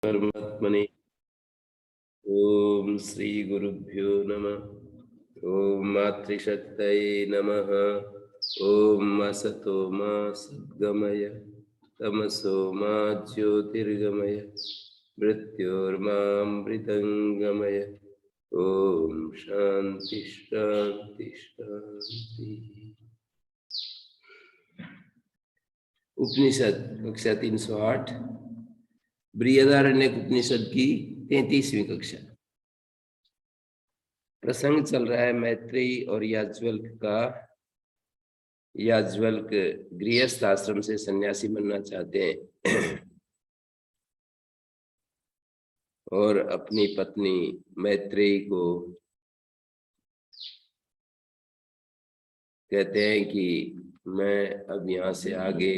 परमात्मने ओम श्री गुरुभ्यो नमः। ओम मातृशक्तये नमः। ओम असतो मा सद्गमय तमसो मा ज्योतिर्गमय मृत्योर्मामृतंगमय। ओम शांति शांति शांति। उपनिषद कक्षा 308 बृहदारण्यक उपनिषद की 33वीं कक्षा। प्रसंग चल रहा है मैत्रेयी और याज्ञवल्क का। याज्ञवल्क गृहस्थ आश्रम से सन्यासी बनना चाहते हैं और अपनी पत्नी मैत्रेयी को कहते हैं कि मैं अब यहाँ से आगे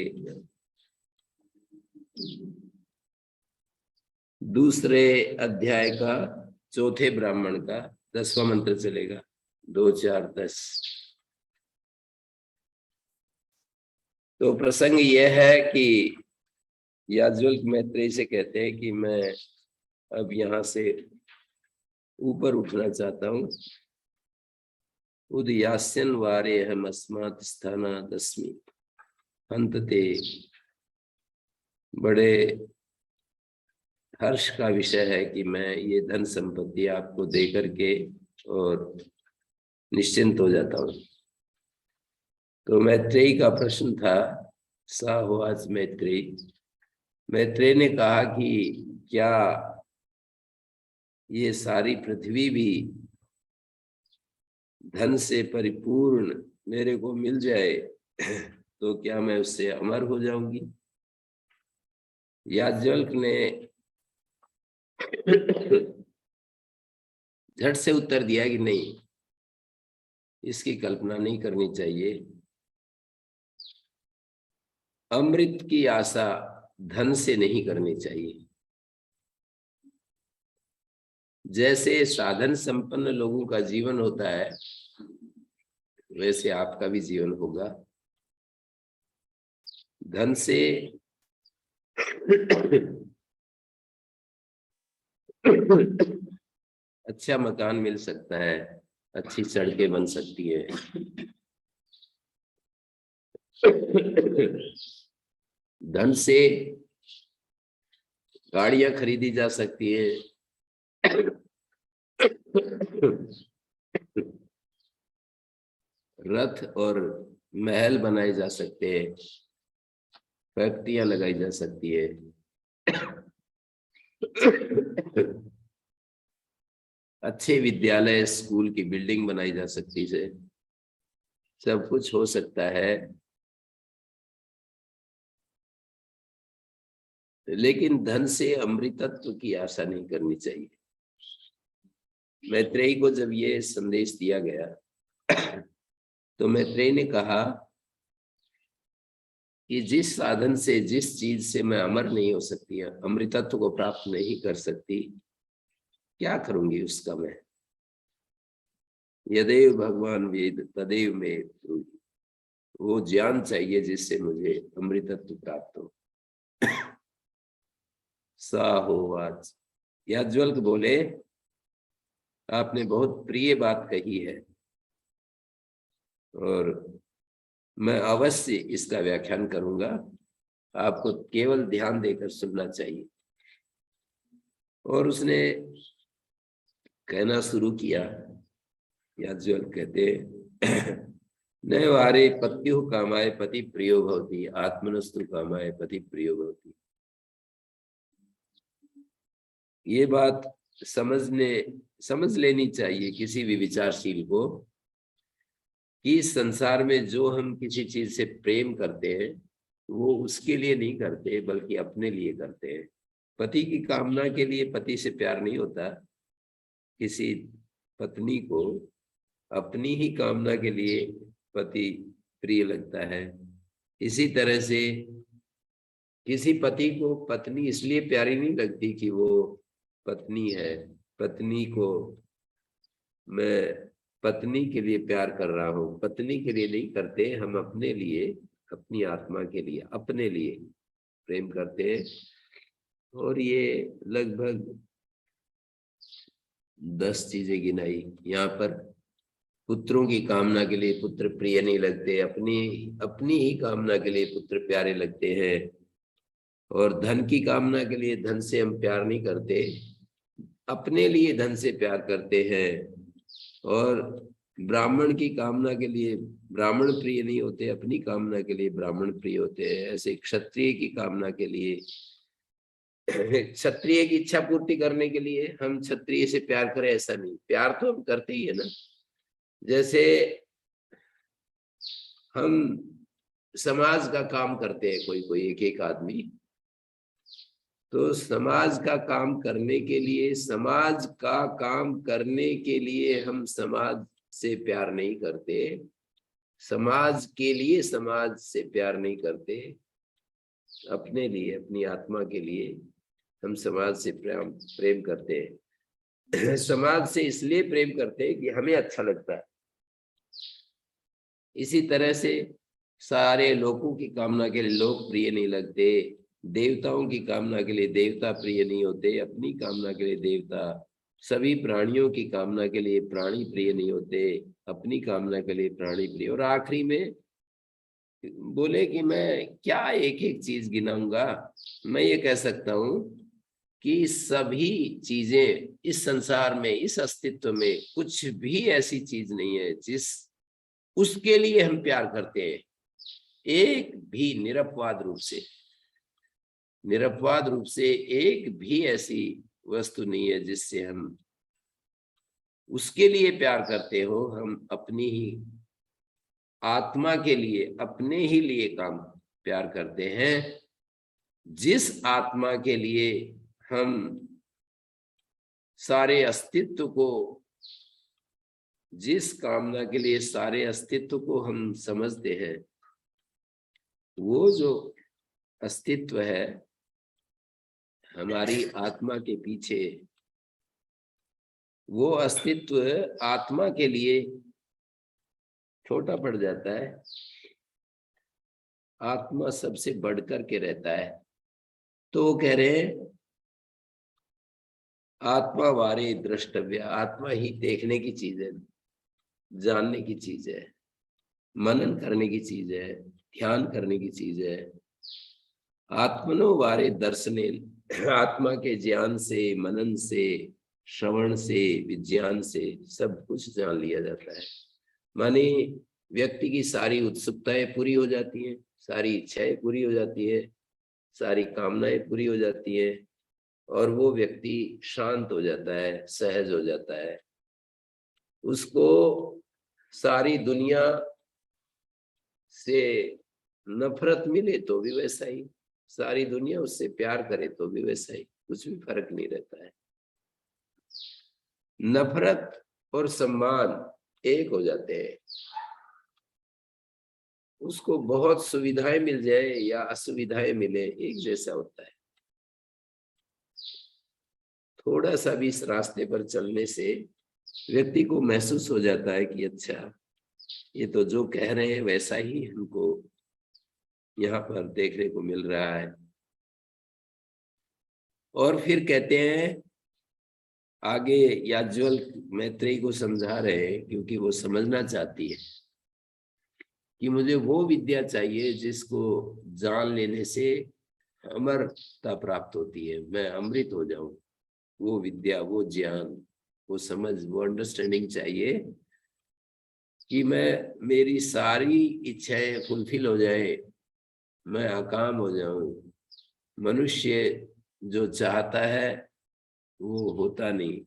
दूसरे अध्याय का चौथे ब्राह्मण का 10वां मंत्र चलेगा। 2 4 10। तो प्रसंग यह है कि याज्ञवल्क मैत्रेयी से कहते हैं कि मैं अब यहाँ से ऊपर उठना चाहता हूँ। उदयास्यन वारे हम अस्मात् स्थानादस्मि। अंतते बड़े हर्ष का विषय है कि मैं ये धन संपत्ति आपको दे करके और निश्चिंत हो जाता हूँ। तो मैत्रेयी का प्रश्न था, सा होवाच मैत्रेयी। मैत्रेयी ने कहा कि क्या ये सारी पृथ्वी भी धन से परिपूर्ण मेरे को मिल जाए तो क्या मैं उससे अमर हो जाऊंगी? याज्ञवल्क ने झट से उत्तर दिया कि नहीं, इसकी कल्पना नहीं करनी चाहिए। अमृत की आशा धन से नहीं करनी चाहिए। जैसे साधन संपन्न लोगों का जीवन होता है वैसे आपका भी जीवन होगा। धन से अच्छा मकान मिल सकता है, अच्छी सड़कें बन सकती है, धन से गाड़ियां खरीदी जा सकती है, रथ और महल बनाए जा सकते हैं, फैक्ट्रियां लगाई जा सकती है, अच्छे विद्यालय स्कूल की बिल्डिंग बनाई जा सकती है, सब कुछ हो सकता है। लेकिन धन से अमृतत्व की आशा नहीं करनी चाहिए। मैत्रेयी को जब ये संदेश दिया गया तो मैत्रेयी ने कहा कि जिस साधन से, जिस चीज से मैं अमर नहीं हो सकती, अमृतत्व को प्राप्त नहीं कर सकती, क्या करूंगी उसका मैं? यदेव भगवान वेद तदेव में ब्रूहि। वो ज्ञान चाहिए जिससे मुझे अमृतत्व प्राप्त हो। सा होवाच। याज्ञवल्क बोले, आपने बहुत प्रिय बात कही है और मैं अवश्य इसका व्याख्यान करूंगा। आपको केवल ध्यान देकर सुनना चाहिए। और उसने कहना शुरू किया। याज्ञवल्क कहते न वारे पत्युः कामाय पति प्रियो भवति, आत्मनस्तु कामाय पति प्रियो भवति। ये बात समझ लेनी चाहिए किसी भी विचारशील को कि इस संसार में जो हम किसी चीज से प्रेम करते हैं वो उसके लिए नहीं करते बल्कि अपने लिए करते हैं। पति की कामना के लिए पति से प्यार नहीं होता। किसी पत्नी को अपनी ही कामना के लिए पति प्रिय लगता है। इसी तरह से किसी पति को पत्नी इसलिए प्यारी नहीं लगती कि वो पत्नी है। पत्नी को मैं पत्नी के लिए प्यार कर रहा हूँ, पत्नी के लिए नहीं करते। हम अपने लिए, अपनी आत्मा के लिए, अपने लिए प्रेम करते हैं। और ये लगभग 10 चीजें गिनाई यहाँ पर। पुत्रों की कामना के लिए पुत्र प्रिय नहीं लगते, अपनी अपनी ही कामना के लिए पुत्र प्यारे लगते हैं, और धन की कामना के लिए धन से हम प्यार नहीं करते, अपने लिए धन से प्यार करते हैं। और ब्राह्मण की कामना के लिए ब्राह्मण प्रिय नहीं होते, अपनी कामना के लिए ब्राह्मण प्रिय होते हैं। ऐसे क्षत्रिय की कामना के लिए, क्षत्रिय की इच्छा पूर्ति करने के लिए हम क्षत्रिय से प्यार करें ऐसा नहीं, प्यार तो हम करते ही है ना। जैसे हम समाज का काम करते हैं, कोई कोई एक एक आदमी, तो समाज का काम करने के लिए, समाज का काम करने के लिए हम समाज से प्यार नहीं करते, समाज के लिए समाज से प्यार नहीं करते, अपने लिए, अपनी आत्मा के लिए हम समाज से प्रेम प्रेम करते हैं। समाज से इसलिए प्रेम करते हैं कि हमें अच्छा लगता है। इसी तरह से सारे लोगों की कामना के लिए लोग प्रिय नहीं लगते, देवताओं की कामना के लिए देवता प्रिय नहीं होते, अपनी कामना के लिए देवता, सभी प्राणियों की कामना के लिए प्राणी प्रिय नहीं होते, अपनी कामना के लिए प्राणी प्रिय। और आखिरी में बोले कि मैं क्या एक एक चीज गिनाऊंगा, मैं ये कह सकता हूं कि सभी चीजें इस संसार में, इस अस्तित्व में कुछ भी ऐसी चीज नहीं है जिस उसके लिए हम प्यार करते हैं। एक भी निरपवाद रूप से एक भी ऐसी वस्तु नहीं है जिससे हम उसके लिए प्यार करते हो। हम अपनी ही आत्मा के लिए, अपने ही लिए काम प्यार करते हैं। जिस आत्मा के लिए हम सारे अस्तित्व को, जिस कामना के लिए सारे अस्तित्व को हम समझते हैं, वो जो अस्तित्व है हमारी आत्मा के पीछे, वो अस्तित्व आत्मा के लिए छोटा पड़ जाता है। आत्मा सबसे बढ़कर के रहता है। तो वो कह रहे हैं आत्मा वारे द्रष्टव्य, आत्मा ही देखने की चीज है, जानने की चीज है, मनन करने की चीज है, ध्यान करने की चीज है। आत्मनो वारे दर्शने, आत्मा के ज्ञान से, मनन से, श्रवण से, विज्ञान से सब कुछ जान लिया जाता है। माने व्यक्ति की सारी उत्सुकताएं पूरी हो जाती हैं, सारी इच्छाएं पूरी हो जाती है, सारी कामनाएं पूरी हो जाती है, और वो व्यक्ति शांत हो जाता है, सहज हो जाता है। उसको सारी दुनिया से नफरत मिले तो भी वैसा ही, सारी दुनिया उससे प्यार करे तो भी वैसा ही, कुछ भी फर्क नहीं रहता है। नफरत और सम्मान एक हो जाते हैं। उसको बहुत सुविधाएं मिल जाए या असुविधाएं मिले, एक जैसा होता है। थोड़ा सा भी इस रास्ते पर चलने से व्यक्ति को महसूस हो जाता है कि अच्छा, ये तो जो कह रहे हैं वैसा ही हमको यहाँ पर देखने को मिल रहा है। और फिर कहते हैं आगे, याज्ञवल मैत्रेयी को समझा रहे हैं, क्योंकि वो समझना चाहती है कि मुझे वो विद्या चाहिए जिसको जान लेने से अमरता प्राप्त होती है, मैं अमृत हो जाऊं। वो विद्या, वो ज्ञान, वो समझ, वो अंडरस्टैंडिंग चाहिए कि मेरी सारी इच्छाएं फुलफिल हो जाए, मैं अकाम हो जाऊं। मनुष्य जो चाहता है वो होता नहीं,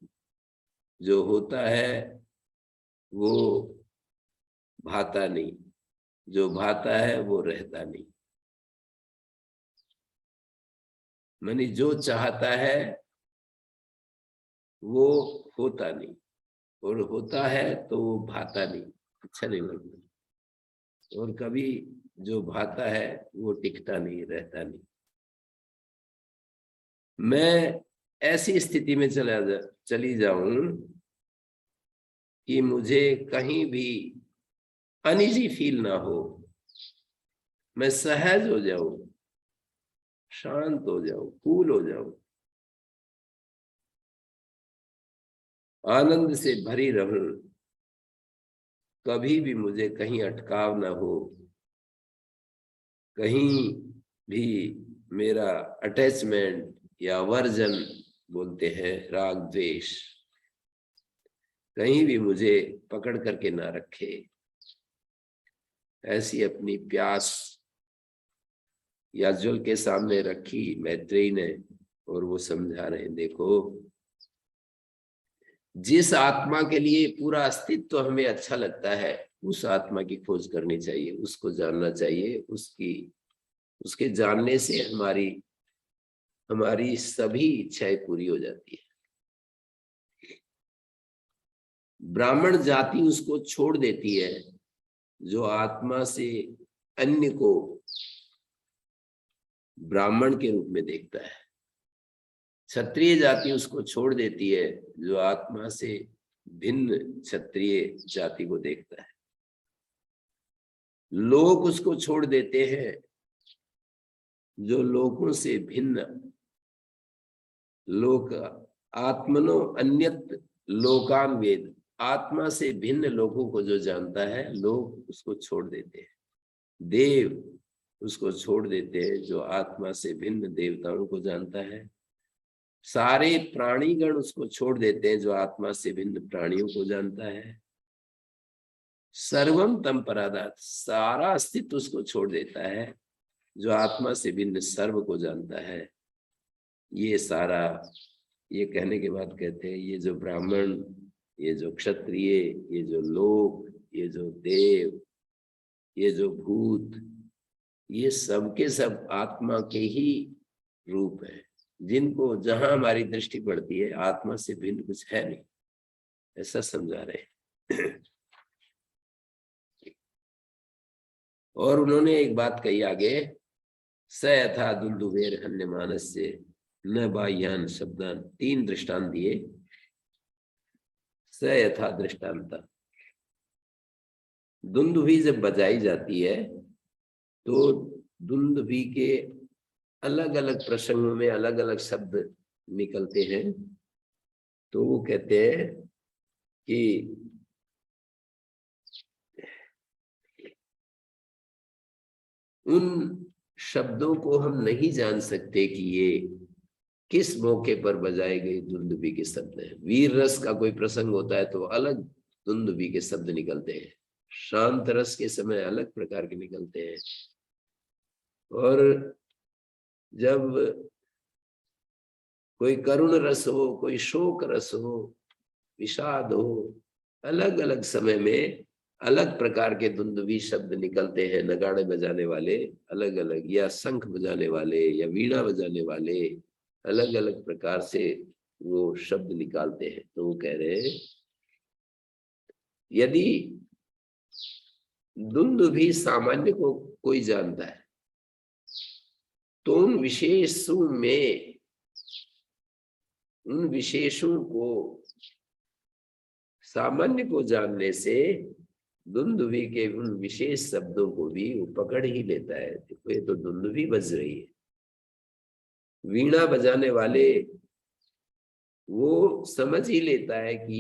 जो होता है वो भाता नहीं, जो भाता है वो रहता नहीं। मानी जो चाहता है वो होता नहीं, और होता है तो वो भाता नहीं, अच्छा नहीं लगता। और कभी जो भाता है वो टिकता नहीं, रहता नहीं। मैं ऐसी स्थिति में चली जाऊं कि मुझे कहीं भी अनईजी फील ना हो, मैं सहज हो जाऊं, शांत हो जाओ, कूल हो जाओ, आनंद से भरी रहूं, कभी भी मुझे कहीं अटकाव ना हो, कहीं भी मेरा अटैचमेंट या वर्जन बोलते हैं राग द्वेष, कहीं भी मुझे पकड़ करके ना रखे। ऐसी अपनी प्यास याज्ञवल्क्य के सामने रखी मैत्रेयी ने, और वो समझा रहे हैं, देखो जिस आत्मा के लिए पूरा अस्तित्व हमें अच्छा लगता है, उस आत्मा की खोज करनी चाहिए, उसको जानना चाहिए। उसके जानने से हमारी सभी इच्छाएं पूरी हो जाती है। ब्राह्मण जाति उसको छोड़ देती है जो आत्मा से अन्य को ब्राह्मण के रूप में देखता है। क्षत्रिय जाति उसको छोड़ देती है जो आत्मा से भिन्न क्षत्रिय जाति को देखता है। लोग उसको छोड़ देते हैं जो लोगों से भिन्न, लोक आत्मनो अन्यत लोकान वेद, आत्मा से भिन्न लोगों को जो जानता है, लोग उसको छोड़ देते हैं। देव उसको छोड़ देते हैं जो आत्मा से भिन्न देवताओं को जानता है। सारे प्राणीगण उसको छोड़ देते हैं जो आत्मा से भिन्न प्राणियों को जानता है। सर्वम तम परादात, सारा अस्तित्व उसको छोड़ देता है जो आत्मा से भिन्न सर्व को जानता है। ये सारा, ये कहने के बाद कहते हैं, ये जो ब्राह्मण, ये जो क्षत्रिय, ये जो लोक, ये जो देव, ये जो भूत, ये सब के सब आत्मा के ही रूप है, जिनको जहां हमारी दृष्टि पड़ती है आत्मा से भिन्न कुछ है नहीं, ऐसा समझा रहे हैं। और उन्होंने एक बात कही आगे, स यथा दुंदुभेर हन्यमानस्य न बाह्यान शब्दान, 3 दृष्टांत दिए। स यथा दृष्टांत, दुंदुभी जब बजाई जाती है तो दुंदुभी के अलग अलग प्रसंगों में अलग अलग शब्द निकलते हैं। तो वो कहते हैं कि उन शब्दों को हम नहीं जान सकते कि ये किस मौके पर बजाए गए दुंदुभी के शब्द हैं। वीर रस का कोई प्रसंग होता है तो अलग दुंदुभी के शब्द निकलते हैं, शांत रस के समय अलग प्रकार के निकलते हैं, और जब कोई करुण रस हो, कोई शोक रस हो, विषाद हो, अलग अलग समय में अलग प्रकार के दुंदुभी शब्द निकलते हैं। नगाड़े बजाने वाले अलग अलग, या शंख बजाने वाले या वीणा बजाने वाले अलग अलग प्रकार से वो शब्द निकालते हैं। तो वो कह रहे हैं, यदि दुंदुभी सामान्य को कोई जानता है तो उन विशेषों को सामान्य को जानने से दुंदुभी के उन विशेष शब्दों को भी वो पकड़ ही लेता है। देखो ये तो दुंदुभी बज रही है। वीणा बजाने वाले वो समझ ही लेता है कि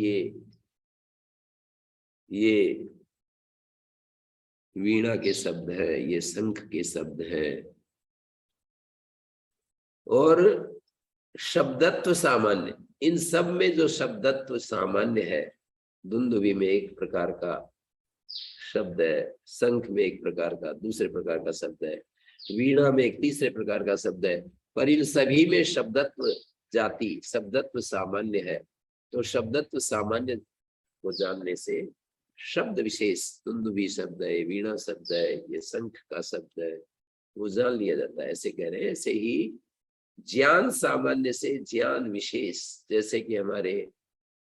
ये वीणा के शब्द है, ये शंख के शब्द है। और शब्दत्व सामान्य, इन सब में जो शब्दत्व सामान्य है, दुंदुभी में एक प्रकार का शब्द है, शंख में एक प्रकार का, दूसरे प्रकार का शब्द है, वीणा में एक तीसरे प्रकार का शब्द है, पर इन सभी में शब्दत्व जाति, शब्दत्व सामान्य है। तो शब्दत्व सामान्य को जानने से शब्द विशेष, दुंदुभी शब्द है, वीणा शब्द है, ये शंख का शब्द है, वो जान लिया जाता है। ऐसे कह रहे हैं। ऐसे ही ज्ञान सामान्य से ज्ञान विशेष, जैसे कि हमारे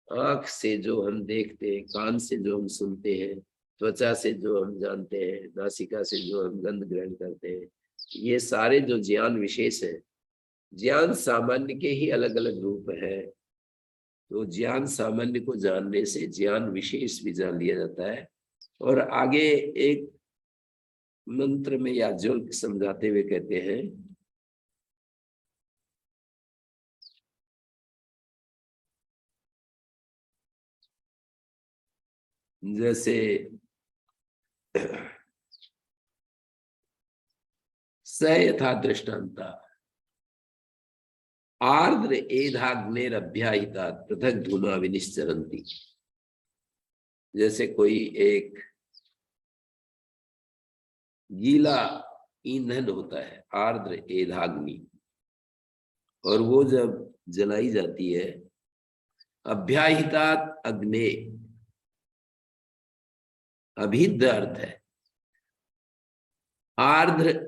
आंख से जो हम देखते हैं, कान से जो हम सुनते हैं, त्वचा से जो हम जानते हैं, नासिका से जो हम गंध ग्रहण करते हैं, ये सारे जो ज्ञान विशेष है, ज्ञान सामान्य के ही अलग अलग रूप है। तो ज्ञान सामान्य को जानने से ज्ञान विशेष भी जान लिया जाता है। और आगे एक मंत्र में याज्ञवल्क्य समझाते हुए कहते हैं जैसे स यथा दृष्टांता आर्द्र एधाग्नेरभ्याहिता पृथक धूमा विनिश्चरन्ति। जैसे कोई एक गीला ईंधन होता है आर्द्र एधाग्नि, और वो जब जलाई जाती है, अभ्याहितात अग्ने, अभिद्ध अर्थ है, आर्द्र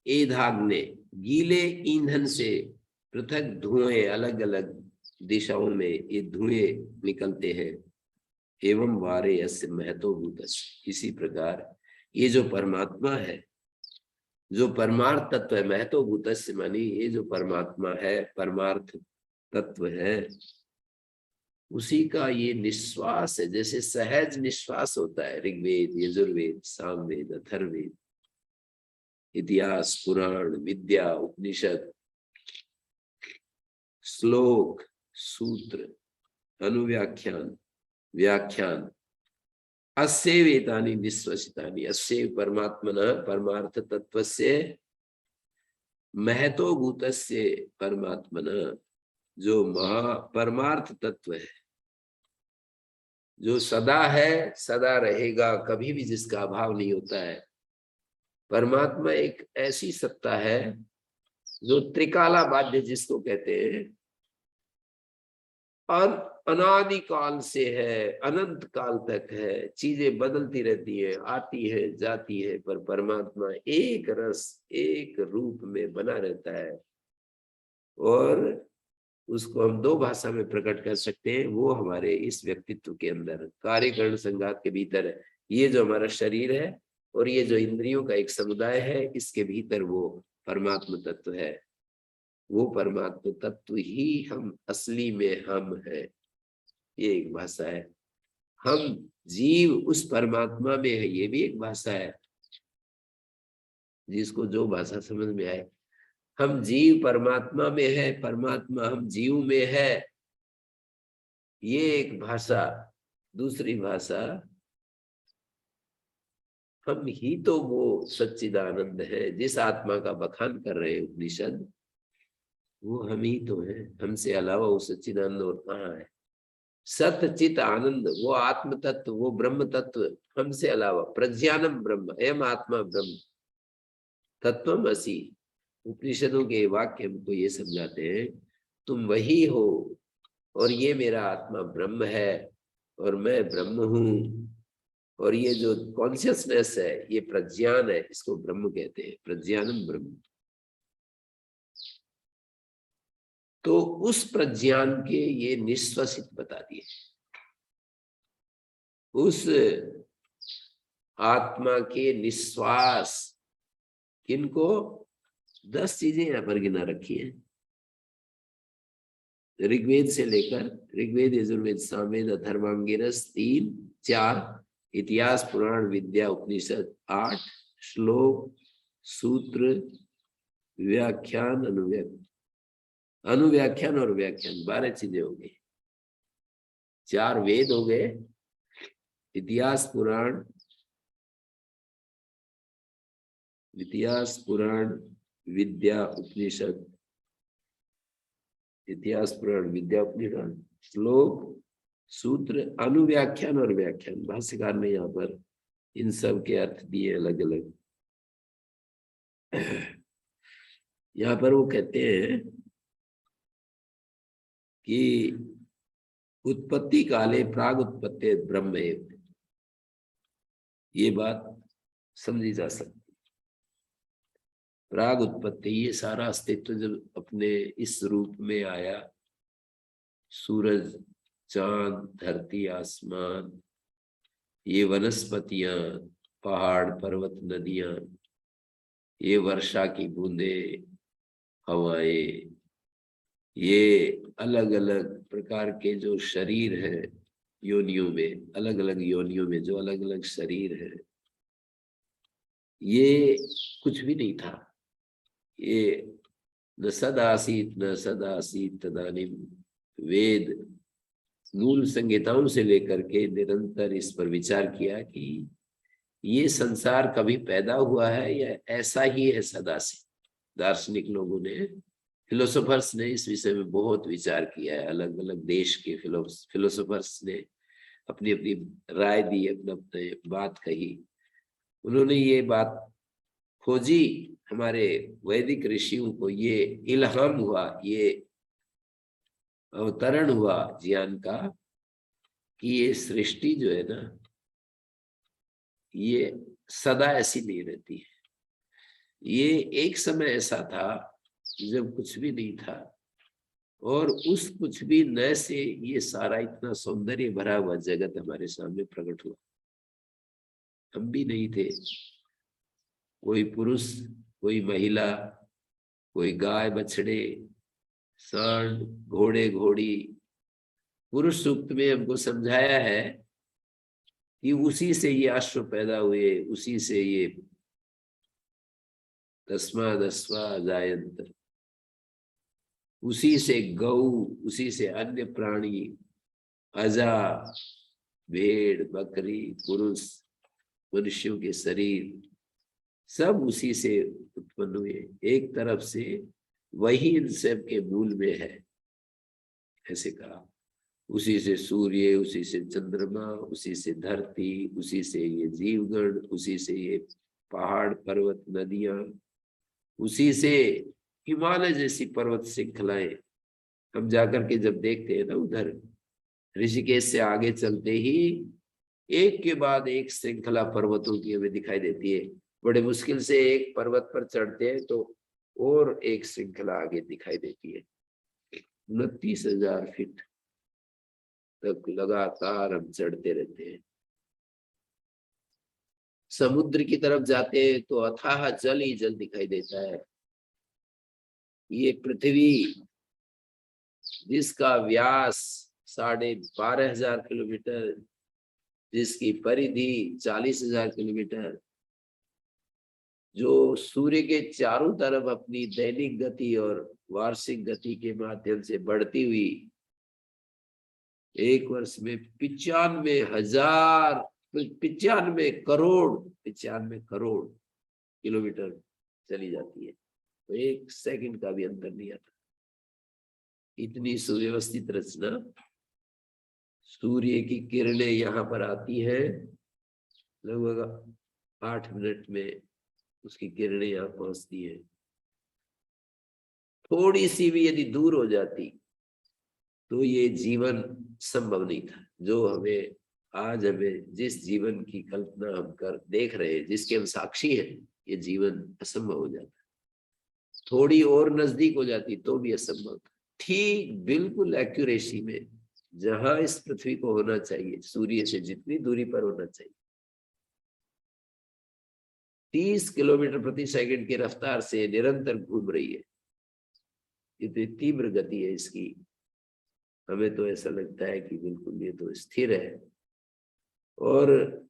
एधाग्ने, गीले ईंधन से पृथक धुएं, अलग अलग दिशाओं में ये धुएं निकलते हैं। एवं वारे यस्य महतोभूत, इसी प्रकार ये जो परमात्मा है, जो परमार्थ तत्व है, महतोभूत मानी ये जो परमात्मा है, परमार्थ तत्व है, उसी का ये निश्वास है। जैसे सहज निश्वास होता है ऋग्वेद, यजुर्वेद, सामवेद, अथर्ववेद, इतिहास, पुराण, विद्या, उपनिषद, श्लोक, सूत्र, अनुव्याख्यान, व्याख्यान, अस्यैव एतानि निश्वसितानि, अस्यैव परमात्मनः परमार्थ तत्वस्य महतो भूतस्य परमात्मनः, जो महा परमार्थ तत्व है, जो सदा है, सदा रहेगा, कभी भी जिसका अभाव नहीं होता है। परमात्मा एक ऐसी सत्ता है जो त्रिकाला बाध्य जिसको कहते हैं, और अनादि काल से है, अनंत काल तक है, चीजें बदलती रहती है, आती है, जाती है, पर परमात्मा एक रस, एक रूप में बना रहता है। और उसको हम दो भाषा में प्रकट कर सकते हैं। वो हमारे इस व्यक्तित्व के अंदर कार्यकरण संघात के भीतर है। ये जो हमारा शरीर है और ये जो इंद्रियों का एक समुदाय है, इसके भीतर वो परमात्मा तत्व है। वो परमात्मा तत्व ही हम असली में हम है, ये एक भाषा है। हम जीव उस परमात्मा में है, ये भी एक भाषा है। जिसको जो भाषा समझ में आए, हम जीव परमात्मा में है, परमात्मा हम जीव में है, ये एक भाषा। दूसरी भाषा, हम ही तो वो सच्चिदानंद है जिस आत्मा का बखान कर रहे हैं उपनिषद, वो हम ही तो है। हमसे अलावा वो सच्चिदानंद और कहाँ है? सत चित आनंद, वो आत्म तत्व, वो ब्रह्म तत्व हमसे अलावा, प्रज्ञानम ब्रह्म, एम आत्मा ब्रह्म, तत्वम असि। उपनिषदों के वाक्य हमको ये समझाते हैं, तुम वही हो और ये मेरा आत्मा ब्रह्म है और मैं ब्रह्म हूं। और ये जो कॉन्शियसनेस है, ये प्रज्ञान है, इसको ब्रह्म कहते हैं, प्रज्ञानम ब्रह्म। तो उस प्रज्ञान के ये निश्वसित बता दिए। उस आत्मा के निश्वास, किनको 10 चीजें यहां पर गिना रखी है। ऋग्वेद से लेकर, ऋग्वेद, यजुर्वेद, सामवेद, अथर्वांगिरस 3, 4, इतिहास, पुराण, विद्या, उपनिषद 8, श्लोक, सूत्र, व्याख्यान, अनुव्याख्यान और व्याख्यान, 12 चीजें हो गई। 4 वेद हो गए, इतिहास, पुराण, विद्या, उपनिषद, इतिहास, पुराण, विद्या, उपनिषद, श्लोक, सूत्र, अनुव्याख्यान और व्याख्यान। भाष्यकार ने यहाँ पर इन सब के अर्थ दिए अलग अलग। यहाँ पर वो कहते हैं कि उत्पत्ति काले प्राग उत्पत्ति ब्रह्म, ये बात समझी जा सकती। प्राग उत्पत्ति, ये सारा अस्तित्व जब अपने इस रूप में आया, सूरज, चांद, धरती, आसमान, ये वनस्पतियां, पहाड़, पर्वत, नदियां, ये वर्षा की बूंदें, हवाएं, ये अलग अलग प्रकार के जो शरीर हैं योनियों में, अलग अलग योनियों में जो अलग अलग शरीर है, ये कुछ भी नहीं था। ये न सदासीत न सदासीत तदानीम, वेद मूल संहिताओं से लेकर के निरंतर इस पर विचार किया कि ये संसार कभी पैदा हुआ है या ऐसा ही है सदा से। दार्शनिक लोगों ने, फिलोसोफर्स ने इस विषय में बहुत विचार किया है। अलग अलग देश के फिलोसोफर्स ने अपनी अपनी राय दी, अपने अपने बात कही। उन्होंने ये बात खोजी, हमारे वैदिक ऋषियों को ये इल्हाम हुआ, ये अवतरण हुआ ज्ञान का कि ये सृष्टि जो है ना, ये सदा ऐसी नहीं रहती है। ये एक समय ऐसा था जब कुछ भी नहीं था, और उस कुछ भी न से ये सारा इतना सौंदर्य भरा हुआ जगत हमारे सामने प्रकट हुआ। हम भी नहीं थे, कोई पुरुष, कोई महिला, कोई गाय बछड़े, सांड, घोड़े घोड़ी। पुरुष सूक्त में हमको समझाया है कि उसी से ये अश्व पैदा हुए, उसी से ये तस्मादस्वा जायंत, उसी से गौ, उसी से अन्य प्राणी, अजा, भेड़, बकरी, पुरुष, मनुष्यों के शरीर, सब उसी से उत्पन्न हुए। एक तरफ से वही इन सब के मूल में है, ऐसे कहा। उसी से सूर्य, उसी से चंद्रमा, उसी से धरती, उसी से ये जीवगण, उसी से ये पहाड़, पर्वत, नदियां, उसी से हिमालय जैसी पर्वत श्रृंखलाएं। हम जाकर के जब देखते हैं ना उधर ऋषिकेश से आगे चलते ही एक के बाद एक श्रृंखला पर्वतों की हमें दिखाई देती है। बड़े मुश्किल से एक पर्वत पर चढ़ते हैं तो और एक श्रृंखला आगे दिखाई देती है। 29,000 फीट तक लगातार हम चढ़ते रहते हैं। समुद्र की तरफ जाते हैं तो अथाह जल ही जल दिखाई देता है। ये पृथ्वी जिसका व्यास 12,500 किलोमीटर, जिसकी परिधि 40,000 किलोमीटर, जो सूर्य के चारों तरफ अपनी दैनिक गति और वार्षिक गति के माध्यम से बढ़ती हुई एक वर्ष में 95 करोड़ किलोमीटर चली जाती है, तो एक सेकंड का भी अंतर नहीं आता। इतनी सुव्यवस्थित रचना। सूर्य की किरणें यहाँ पर आती है, लगभग 8 मिनट में उसकी किरणें यहाँ पहुंचती है। थोड़ी सी भी यदि दूर हो जाती तो ये जीवन संभव नहीं था। जो हमें आज, हमें जिस जीवन की कल्पना हम कर देख रहे हैं, जिसके हम साक्षी हैं, ये जीवन असंभव हो जाता। थोड़ी और नजदीक हो जाती तो भी असंभव था। ठीक बिल्कुल एक्यूरेसी में जहां इस पृथ्वी को होना चाहिए, सूर्य से जितनी दूरी पर होना चाहिए, 30 किलोमीटर प्रति सेकंड की रफ्तार से निरंतर घूम रही है। इतनी तीव्र गति है इसकी, हमें तो ऐसा लगता है कि बिल्कुल ये तो स्थिर है। और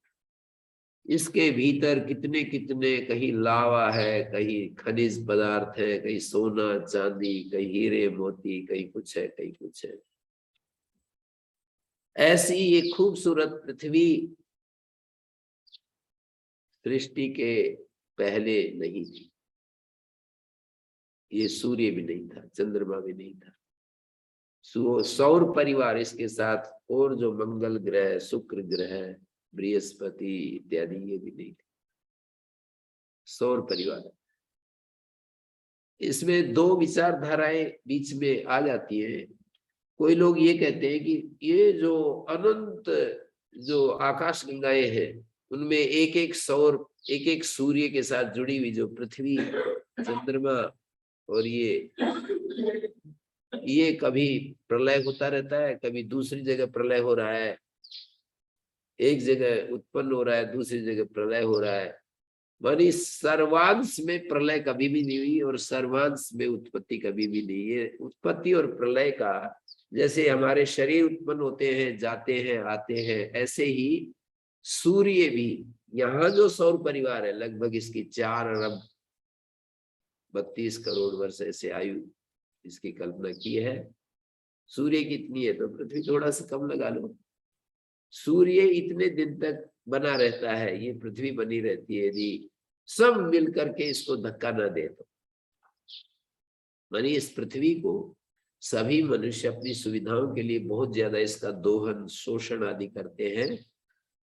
इसके भीतर कितने कितने, कहीं लावा है, कहीं खनिज पदार्थ है, कहीं सोना चांदी, कहीं हीरे मोती, कहीं कुछ है, कहीं कुछ है। ऐसी ये खूबसूरत पृथ्वी सृष्टि के पहले नहीं थी। ये सूर्य भी नहीं था, चंद्रमा भी नहीं था, सौर परिवार इसके साथ, और जो मंगल ग्रह, शुक्र ग्रह, बृहस्पति इत्यादि, ये भी नहीं थे। सौर परिवार। इसमें दो विचारधाराएं बीच में आ जाती हैं। कोई लोग ये कहते हैं कि ये जो अनंत जो आकाश गंगाएं हैं, उनमें एक एक सौर, एक एक सूर्य के साथ जुड़ी हुई जो पृथ्वी, चंद्रमा, और ये कभी प्रलय होता रहता है, कभी दूसरी जगह प्रलय हो रहा है, एक जगह उत्पन्न हो रहा है, दूसरी जगह प्रलय हो रहा है। मानी सर्वांश में प्रलय कभी भी नहीं हुई और सर्वांश में उत्पत्ति कभी भी नहीं है। उत्पत्ति और प्रलय का, जैसे हमारे शरीर उत्पन्न होते हैं, जाते हैं, आते हैं, ऐसे ही सूर्य भी, यहाँ जो सौर परिवार है, लगभग इसकी 4 अरब 32 करोड़ वर्ष ऐसे आयु इसकी कल्पना की है। सूर्य कितनी है तो पृथ्वी थोड़ा सा कम लगा लो। सूर्य इतने दिन तक बना रहता है, ये पृथ्वी बनी रहती है, यदि सब मिल करके इसको धक्का ना दे तो। मानी इस पृथ्वी को सभी मनुष्य अपनी सुविधाओं के लिए बहुत ज्यादा इसका दोहन शोषण आदि करते हैं,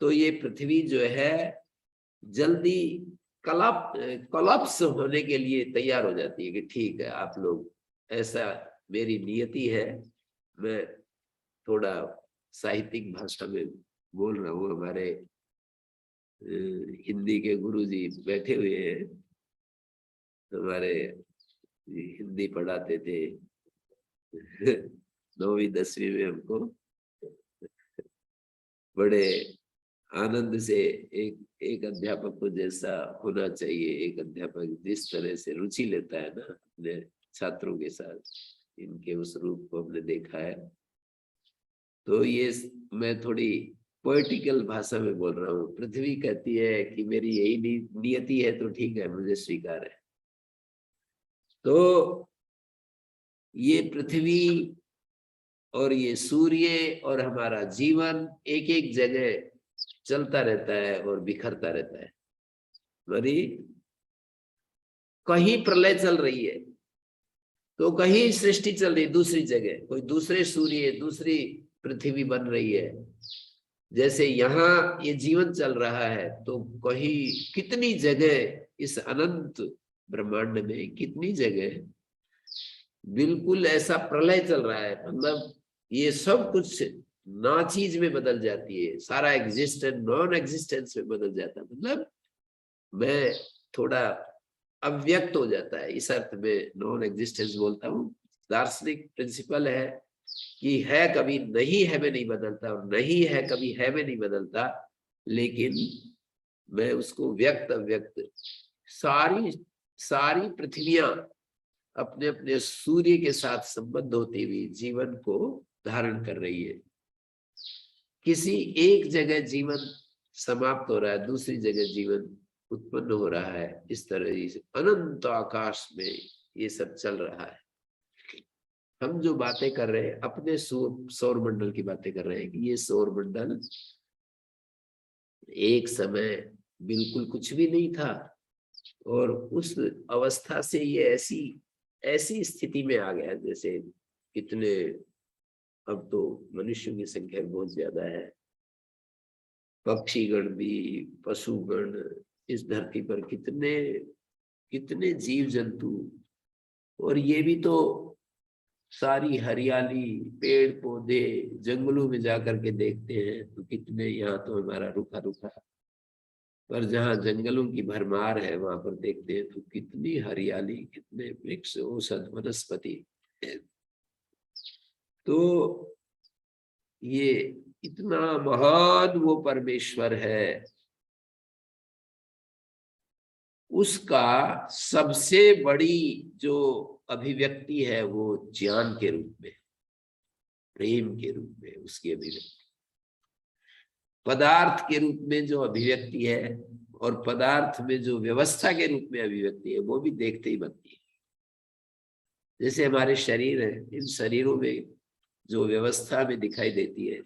तो ये पृथ्वी जो है जल्दी कोलैप्स होने के लिए तैयार हो जाती है कि ठीक है आप लोग, ऐसा मेरी नियति है। मैं थोड़ा साहित्यिक भाषा में बोल रहा हूँ, हमारे हिंदी के गुरुजी बैठे हुए हैं, हमारे हिंदी पढ़ाते थे 9वीं 10वीं में हमको, बड़े आनंद से एक अध्यापक को जैसा होना चाहिए, एक अध्यापक जिस तरह से रुचि लेता है ना अपने छात्रों के साथ, इनके उस रूप को हमने देखा है। तो ये मैं थोड़ी पोएटिकल भाषा में बोल रहा हूँ। पृथ्वी कहती है कि मेरी यही नियति है तो ठीक है, मुझे स्वीकार है। तो ये पृथ्वी और ये सूर्य और हमारा जीवन एक एक जगह चलता रहता है और बिखरता रहता है। मरी कहीं प्रलय चल रही है तो कहीं सृष्टि चल रही है दूसरी जगह, कोई दूसरे सूर्य दूसरी पृथ्वी बन रही है। जैसे यहाँ ये जीवन चल रहा है तो कहीं कितनी जगह इस अनंत ब्रह्मांड में कितनी जगह बिल्कुल ऐसा प्रलय चल रहा है, मतलब ये सब कुछ ना चीज में बदल जाती है, सारा एग्जिस्टेंस नॉन एग्जिस्टेंस में बदल जाता है। मतलब मैं थोड़ा अव्यक्त हो जाता है, इस अर्थ में नॉन एग्जिस्टेंस बोलता हूँ। दार्शनिक प्रिंसिपल है कि है कभी नहीं है में नहीं बदलता और नहीं है कभी है में नहीं बदलता, लेकिन मैं उसको व्यक्त अव्यक्त सारी पृथ्वियां अपने अपने सूर्य के साथ संबद्ध होती हुई जीवन को धारण कर रही है। किसी एक जगह जीवन समाप्त हो रहा है, दूसरी जगह जीवन उत्पन्न हो रहा है। इस तरह से अनंत आकाश में ये सब चल रहा है। हम जो बातें कर रहे हैं अपने सौर मंडल की बातें कर रहे हैं कि ये सौर मंडल एक समय बिल्कुल कुछ भी नहीं था और उस अवस्था से ये ऐसी स्थिति में आ गया जैसे कितने, अब तो मनुष्यों की संख्या बहुत ज्यादा है, पक्षीगण भी, पशुगण, इस धरती पर कितने कितने जीव जंतु, और ये भी तो सारी हरियाली पेड़ पौधे जंगलों में जाकर के देखते हैं तो कितने, यहाँ तो हमारा रुखा रुखा, पर जहाँ जंगलों की भरमार है वहां पर देखते हैं तो कितनी हरियाली, कितने वृक्ष औषध वनस्पति। तो ये इतना महान वो परमेश्वर है, उसका सबसे बड़ी जो अभिव्यक्ति है वो ज्ञान के रूप में, प्रेम के रूप में उसकी अभिव्यक्ति, पदार्थ के रूप में जो अभिव्यक्ति है और पदार्थ में जो व्यवस्था के रूप में अभिव्यक्ति है वो भी देखते ही बनती है। जैसे हमारे शरीर है, इन शरीरों में जो व्यवस्था में दिखाई देती है,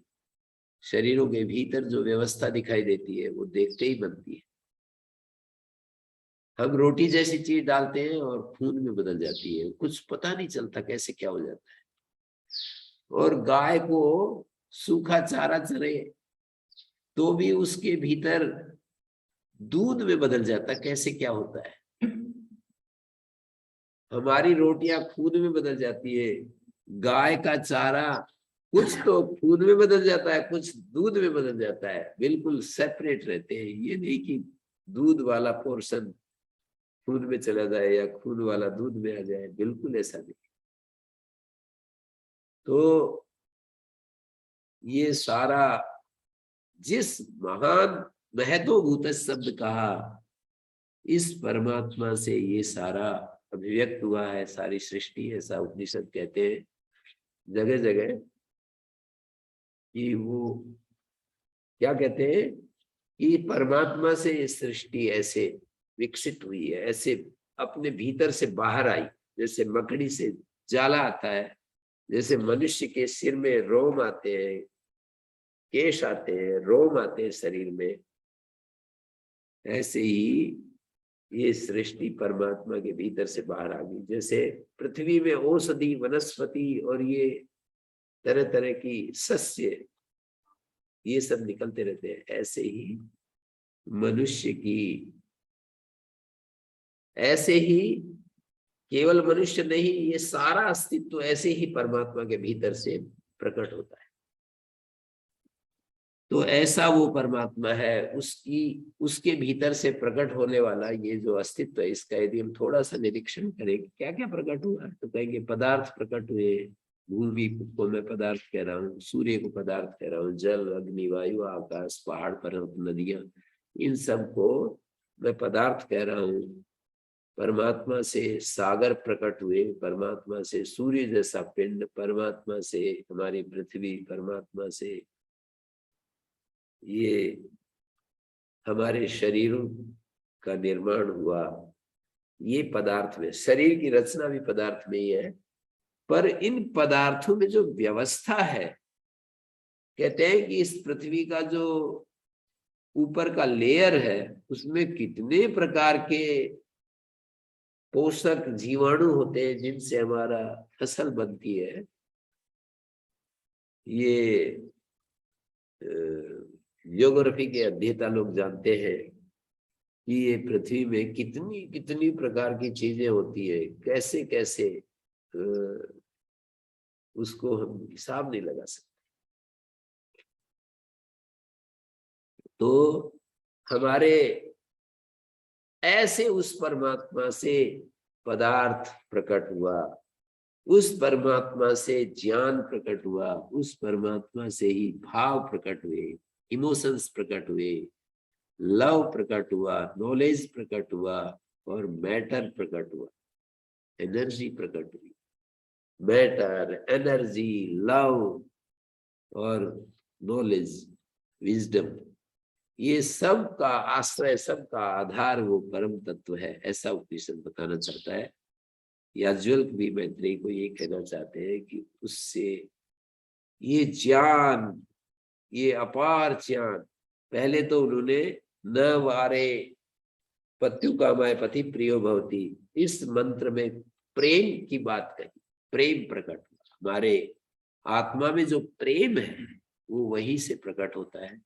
शरीरों के भीतर जो व्यवस्था दिखाई देती है वो देखते ही बनती है। हम रोटी जैसी चीज डालते हैं और खून में बदल जाती है, कुछ पता नहीं चलता कैसे क्या हो जाता है। और गाय को सूखा चारा चरे तो भी उसके भीतर दूध में बदल जाता, कैसे क्या होता है। हमारी रोटियां खून में बदल जाती है, गाय का चारा कुछ तो खून में बदल जाता है, कुछ दूध में बदल जाता है, बिल्कुल सेपरेट रहते हैं। ये नहीं कि दूध वाला पोर्शन खून में चला जाए या खून वाला दूध में आ जाए, बिल्कुल ऐसा नहीं। तो ये सारा जिस महान महत्वभूत शब्द कहा, इस परमात्मा से ये सारा अभिव्यक्त हुआ है, सारी सृष्टि, ऐसा उपनिषद कहते हैं जगह जगह कि वो क्या कहते हैं कि परमात्मा से ये सृष्टि ऐसे विकसित हुई है, ऐसे अपने भीतर से बाहर आई, जैसे मकड़ी से जाला आता है जैसे मनुष्य के सिर में रोम आते हैं, केश आते हैं, रोम आते हैं शरीर में, ऐसे ही ये सृष्टि परमात्मा के भीतर से बाहर आ गई। जैसे पृथ्वी में औषधि, वनस्पति और ये तरह तरह की सस्य, ये सब निकलते रहते हैं, ऐसे ही मनुष्य की, ऐसे ही केवल मनुष्य नहीं, ये सारा अस्तित्व ऐसे ही परमात्मा के भीतर से प्रकट होता है। तो ऐसा वो परमात्मा है, उसके भीतर से प्रकट होने वाला ये जो अस्तित्व है, इसका यदि हम थोड़ा सा निरीक्षण करें क्या क्या प्रकट हुआ, तो कहेंगे पदार्थ प्रकट हुए। भूमि को मैं पदार्थ कह रहा हूँ, सूर्य को पदार्थ कह रहा हूँ, जल, अग्नि, वायु, आकाश, पहाड़, पर्वत, नदियां, इन सब को मैं पदार्थ कह रहा हूँ। परमात्मा से सागर प्रकट हुए, परमात्मा से सूर्य जैसा पिंड, परमात्मा से हमारी पृथ्वी, परमात्मा से ये हमारे शरीरों का निर्माण हुआ। ये पदार्थ में, शरीर की रचना भी पदार्थ में ही है, पर इन पदार्थों में जो व्यवस्था है, कहते हैं कि इस पृथ्वी का जो ऊपर का लेयर है, उसमें कितने प्रकार के पोषक जीवाणु होते हैं जिनसे हमारा फसल बनती है। ये ज्योग्राफी के अध्येता लोग जानते हैं कि ये पृथ्वी में कितनी कितनी प्रकार की चीजें होती है, कैसे कैसे उसको हम हिसाब नहीं लगा सकते। तो हमारे ऐसे उस परमात्मा से पदार्थ प्रकट हुआ, उस परमात्मा से ज्ञान प्रकट हुआ, उस परमात्मा से ही भाव प्रकट हुए, इमोशंस प्रकट हुए, लव प्रकट हुआ, नॉलेज प्रकट हुआ और मैटर प्रकट हुआ, एनर्जी प्रकट हुई। मैटर, एनर्जी, लव और नॉलेज, विजडम, ये सब का आश्रय, सब का आधार वो परम तत्व है, ऐसा उपनिषद बताना चाहता है। याज्ञवल्क्य भी मैत्रेयी को ये कहना चाहते हैं कि उससे ये ज्ञान, ये अपार ज्ञान, पहले तो उन्होंने न वारे पत्यु कामाय पति प्रियो भवति, इस मंत्र में प्रेम की बात कही, प्रेम प्रकट, हमारे आत्मा में जो प्रेम है वो वहीं से प्रकट होता है।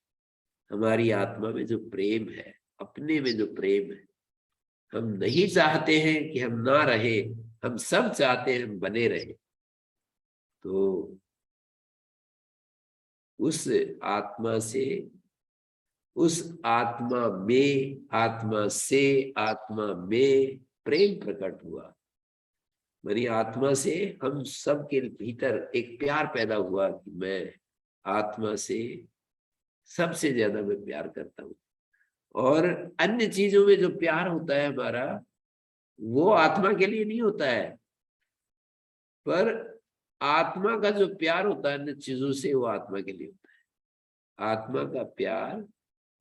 हमारी आत्मा में जो प्रेम है, अपने में जो प्रेम है, हम नहीं चाहते हैं कि हम ना रहे, हम सब चाहते हैं हम बने रहे। तो उस आत्मा से, उस आत्मा में, आत्मा से आत्मा में प्रेम प्रकट हुआ। मेरी आत्मा से हम सब के भीतर एक प्यार पैदा हुआ कि मैं आत्मा से सबसे ज्यादा मैं प्यार करता हूँ। और अन्य चीजों में जो प्यार होता है हमारा, वो आत्मा के लिए नहीं होता है, पर आत्मा का जो प्यार होता है अन्य चीजों से, वो आत्मा के लिए होता है। आत्मा का प्यार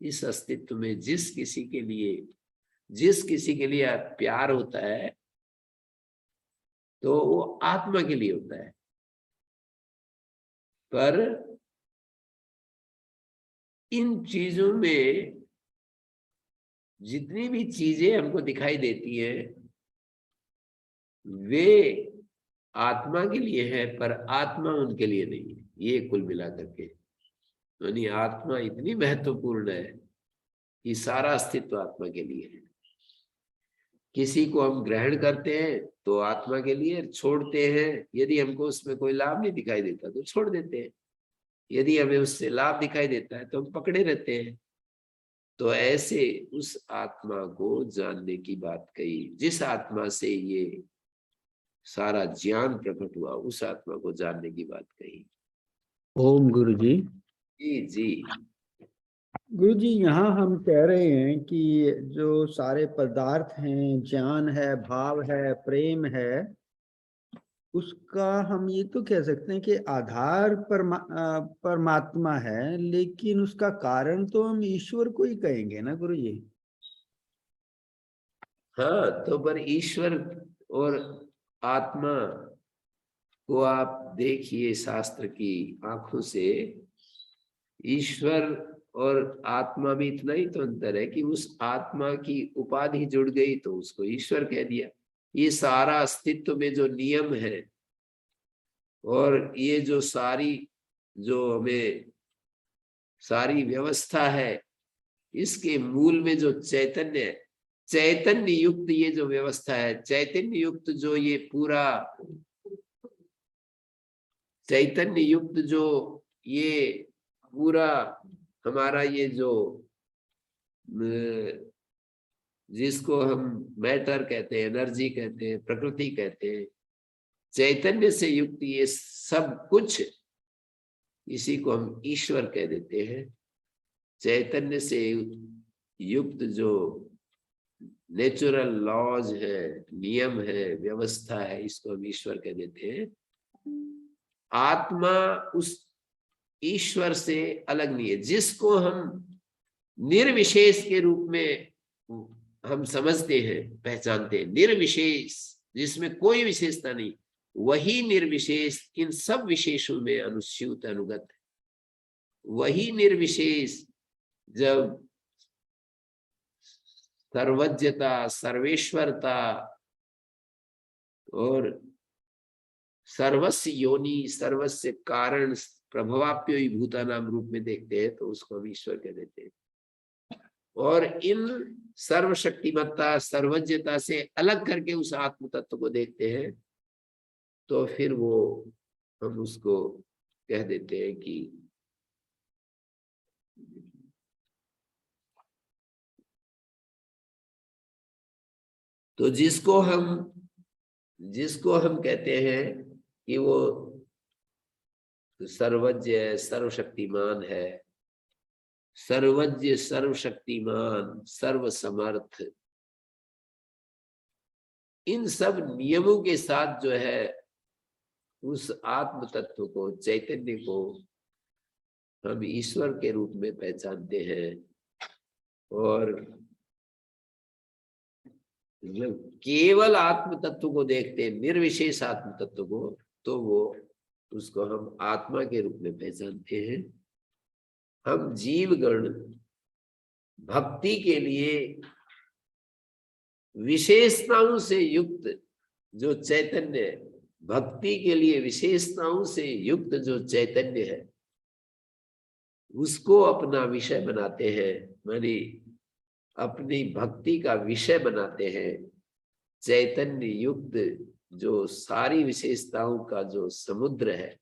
इस अस्तित्व में जिस किसी के लिए प्यार होता है, तो वो आत्मा के लिए होता है। पर इन चीजों में जितनी भी चीजें हमको दिखाई देती है, वे आत्मा के लिए है, पर आत्मा उनके लिए नहीं है। ये कुल मिलाकर के यानी आत्मा इतनी महत्वपूर्ण है कि सारा अस्तित्व आत्मा के लिए है। किसी को हम ग्रहण करते हैं तो आत्मा के लिए, छोड़ते हैं यदि हमको उसमें कोई लाभ नहीं दिखाई देता तो छोड़ देते हैं, यदि हमें उससे लाभ दिखाई देता है तो हम पकड़े रहते हैं। तो ऐसे उस आत्मा को जानने की बात कही, जिस आत्मा से ये सारा ज्ञान प्रकट हुआ, उस आत्मा को जानने की बात कही। ओम गुरु जी। जी गुरु जी, यहाँ हम कह रहे हैं कि जो सारे पदार्थ हैं, ज्ञान है, भाव है, प्रेम है, उसका हम ये तो कह सकते हैं कि आधार परमात्मा है, लेकिन उसका कारण तो हम ईश्वर को ही कहेंगे ना गुरु जी। हाँ, तो पर ईश्वर और आत्मा को आप देखिए शास्त्र की आंखों से, ईश्वर और आत्मा में इतना ही तो अंतर है कि उस आत्मा की उपाधि जुड़ गई तो उसको ईश्वर कह दिया। ये सारा अस्तित्व में जो नियम है और ये जो सारी जो हमें सारी व्यवस्था है, इसके मूल में जो चैतन्य है, चैतन्य युक्त ये जो व्यवस्था है, चैतन्य युक्त जो ये पूरा चैतन्य युक्त जो ये पूरा हमारा ये जो जिसको हम मैटर कहते हैं, एनर्जी कहते हैं, प्रकृति कहते हैं, चैतन्य से युक्त ये सब कुछ, इसी को हम ईश्वर कह देते हैं। चैतन्य से युक्त जो नेचुरल लॉज है, नियम है, व्यवस्था है, इसको हम ईश्वर कह देते हैं। आत्मा उस ईश्वर से अलग नहीं है, जिसको हम निर्विशेष के रूप में हम समझते हैं, पहचानते हैं। निर्विशेष, जिसमें कोई विशेषता नहीं, वही निर्विशेष इन सब विशेषों में अनुस्यूत अनुगत है। वही निर्विशेष जब सर्वज्ञता, सर्वेश्वरता और सर्वस्य योनि, सर्वस्य कारण, प्रभवाप्यो भूता नाम रूप में देखते हैं तो उसको हम ईश्वर कह देते हैं। और इन सर्वशक्तिमत्ता, सर्वज्ञता से अलग करके उस आत्म तत्व को देखते हैं तो फिर वो हम उसको कह देते हैं कि तो जिसको हम कहते हैं कि वो सर्वज्ञ है, सर्वशक्तिमान है, सर्वज्ञ, सर्वशक्तिमान, सर्वसमर्थ, इन सब नियमों के साथ जो है उस आत्म तत्व को, चैतन्य को हम ईश्वर के रूप में पहचानते हैं। और जब केवल आत्म तत्व को देखते हैं, निर्विशेष आत्म तत्व को, तो वो उसको हम आत्मा के रूप में पहचानते हैं। हम जीवगण भक्ति के लिए विशेषताओं से युक्त जो चैतन्य है, भक्ति के लिए विशेषताओं से युक्त जो चैतन्य है, उसको अपना विषय बनाते हैं, मानी अपनी भक्ति का विषय बनाते हैं। चैतन्य युक्त जो सारी विशेषताओं का जो समुद्र है।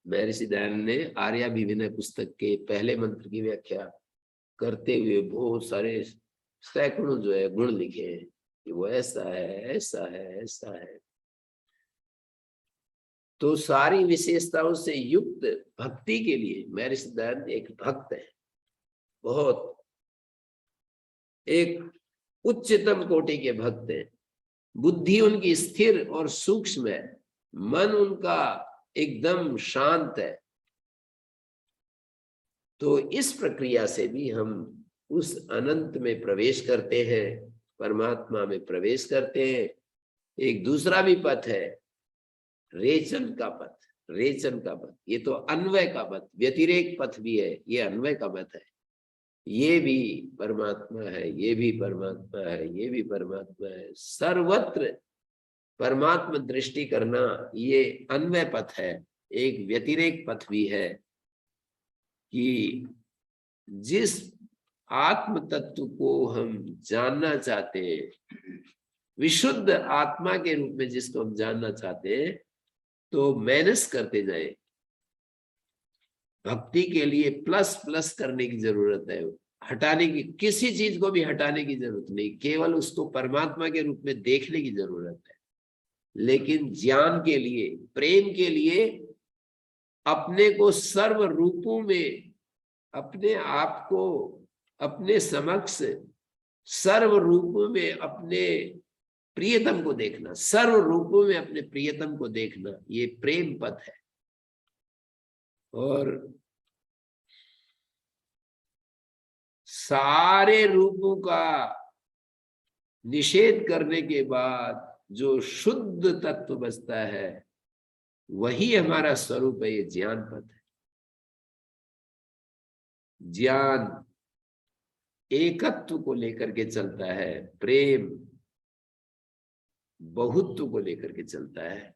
महर्षि दयानंद ने आर्याभिविनय पुस्तक के पहले मंत्र की व्याख्या करते हुए बहुत सारे सैकड़ों जो है गुण लिखे हैं कि वो ऐसा है, ऐसा है, ऐसा है। तो सारी विशेषताओं से युक्त भक्ति के लिए महर्षि दयानंद एक भक्त है, बहुत एक उच्चतम कोटि के भक्त हैं। बुद्धि उनकी स्थिर और सूक्ष्म है, मन उनका एकदम शांत है। तो इस प्रक्रिया से भी हम उस अनंत में प्रवेश करते हैं, परमात्मा में प्रवेश करते हैं। एक दूसरा भी पथ है, रेचन का पथ। रेचन का पथ, ये तो अन्वय का पथ, व्यतिरेक पथ भी है, ये अन्वय का पथ है। ये भी परमात्मा है, ये भी परमात्मा है, ये भी परमात्मा है। सर्वत्र परमात्मा दृष्टि करना, ये अन्वय पथ है। एक व्यतिरेक पथ भी है कि जिस आत्म तत्व को हम जानना चाहते हैं, विशुद्ध आत्मा के रूप में जिसको हम जानना चाहते हैं, तो मेहनत करते जाए। भक्ति के लिए प्लस प्लस करने की जरूरत है, हटाने की, किसी चीज को भी हटाने की जरूरत नहीं, केवल उसको परमात्मा के रूप में देखने की जरूरत है। लेकिन ज्ञान के लिए, प्रेम के लिए अपने को सर्व रूपों में, अपने आप को अपने समक्ष सर्व रूपों में अपने प्रियतम को देखना, सर्व रूपों में अपने प्रियतम को देखना, ये प्रेम पथ है। और सारे रूपों का निषेध करने के बाद जो शुद्ध तत्व बचता है वही हमारा स्वरूप है। ये ज्ञान पथ है। ज्ञान एकत्व को लेकर के चलता है, प्रेम बहुत्व को लेकर के चलता है।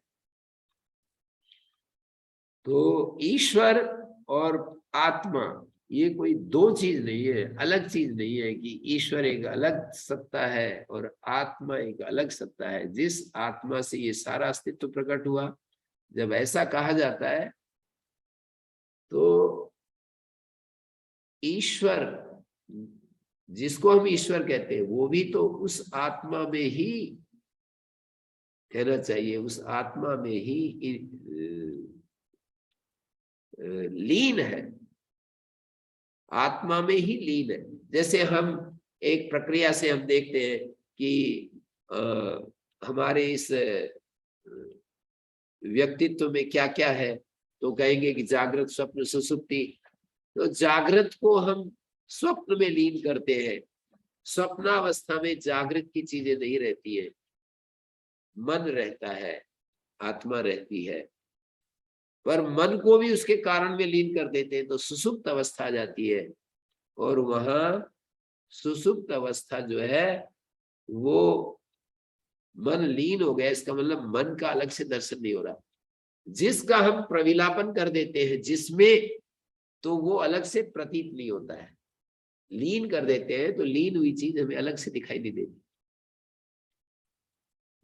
तो ईश्वर और आत्मा ये कोई दो चीज नहीं है, अलग चीज नहीं है कि ईश्वर एक अलग सत्ता है और आत्मा एक अलग सत्ता है। जिस आत्मा से ये सारा अस्तित्व प्रकट हुआ, जब ऐसा कहा जाता है तो ईश्वर, जिसको हम ईश्वर कहते हैं, वो भी तो उस आत्मा में ही कहना चाहिए, उस आत्मा में ही लीन है, आत्मा में ही लीन है। जैसे हम एक प्रक्रिया से हम देखते हैं कि हमारे इस व्यक्तित्व में क्या क्या है, तो कहेंगे कि जागृत, स्वप्न, सुषुप्ति। तो जागृत को हम स्वप्न में लीन करते हैं। स्वप्नावस्था में जागृत की चीजें नहीं रहती है, मन रहता है, आत्मा रहती है। पर मन को भी उसके कारण में लीन कर देते हैं तो सुषुप्त अवस्था आ जाती है। और वहां सुषुप्त अवस्था जो है वो मन लीन हो गया, इसका मतलब मन का अलग से दर्शन नहीं हो रहा। जिसका हम प्रविलापन कर देते हैं जिसमें, तो वो अलग से प्रतीत नहीं होता है। लीन कर देते हैं तो लीन हुई चीज हमें अलग से दिखाई नहीं देती।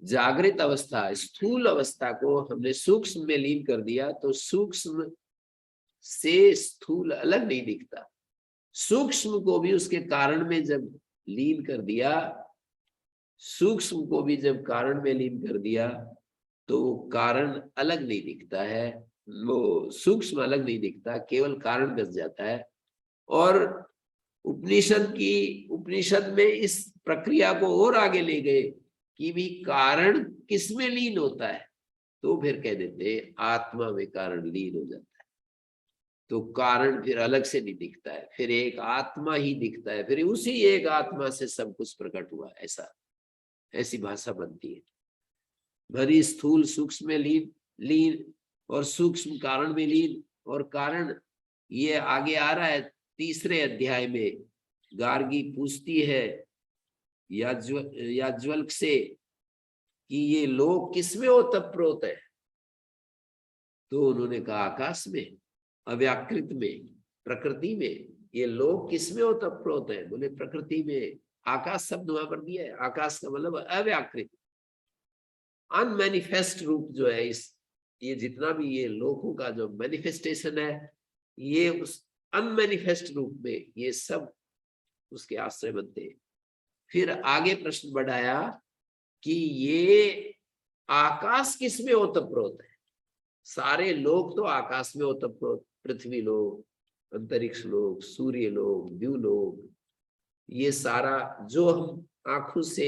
जागृत अवस्था, स्थूल अवस्था को हमने सूक्ष्म में लीन कर दिया तो सूक्ष्म से स्थूल अलग नहीं दिखता। सूक्ष्म को भी उसके कारण में जब लीन कर दिया, सूक्ष्म को भी जब कारण में लीन कर दिया तो कारण अलग नहीं दिखता है, वो सूक्ष्म अलग नहीं दिखता, केवल कारण बच जाता है। और उपनिषद में इस प्रक्रिया को और आगे ले गए कि भी कारण किसमें लीन होता है, तो फिर कह देते हैं आत्मा में कारण लीन हो जाता है। तो कारण फिर अलग से नहीं दिखता है, फिर एक आत्मा ही दिखता है, फिर उसी एक आत्मा से सब कुछ प्रकट हुआ। ऐसी भाषा बनती है। भरी स्थूल सूक्ष्म में लीन और सूक्ष्म कारण में लीन। और कारण ये आगे आ रहा है 3 अध्याय में। गार्गी पूछती है याज्वल्क से कि ये लोक किसमें ओतप्रोत है, तो उन्होंने कहा आकाश में, अव्याकृत में, प्रकृति में। ये लोक किसमें ओतप्रोत है, बोले प्रकृति में। आकाश शब्द वहां पर दिया है। आकाश का मतलब अव्याकृत, अनमैनिफेस्ट रूप जो है ये जितना भी ये लोकों का जो मैनिफेस्टेशन है, ये उस अनमैनिफेस्ट रूप में ये सब उसके आश्रय बनते हैं। फिर आगे प्रश्न बढ़ाया कि ये आकाश किसमें ओतप्रोत है। सारे लोक तो आकाश में ओतप्रोत, पृथ्वी लोक, अंतरिक्ष लोक, सूर्य लोक, द्युलोक, ये सारा जो हम आंखों से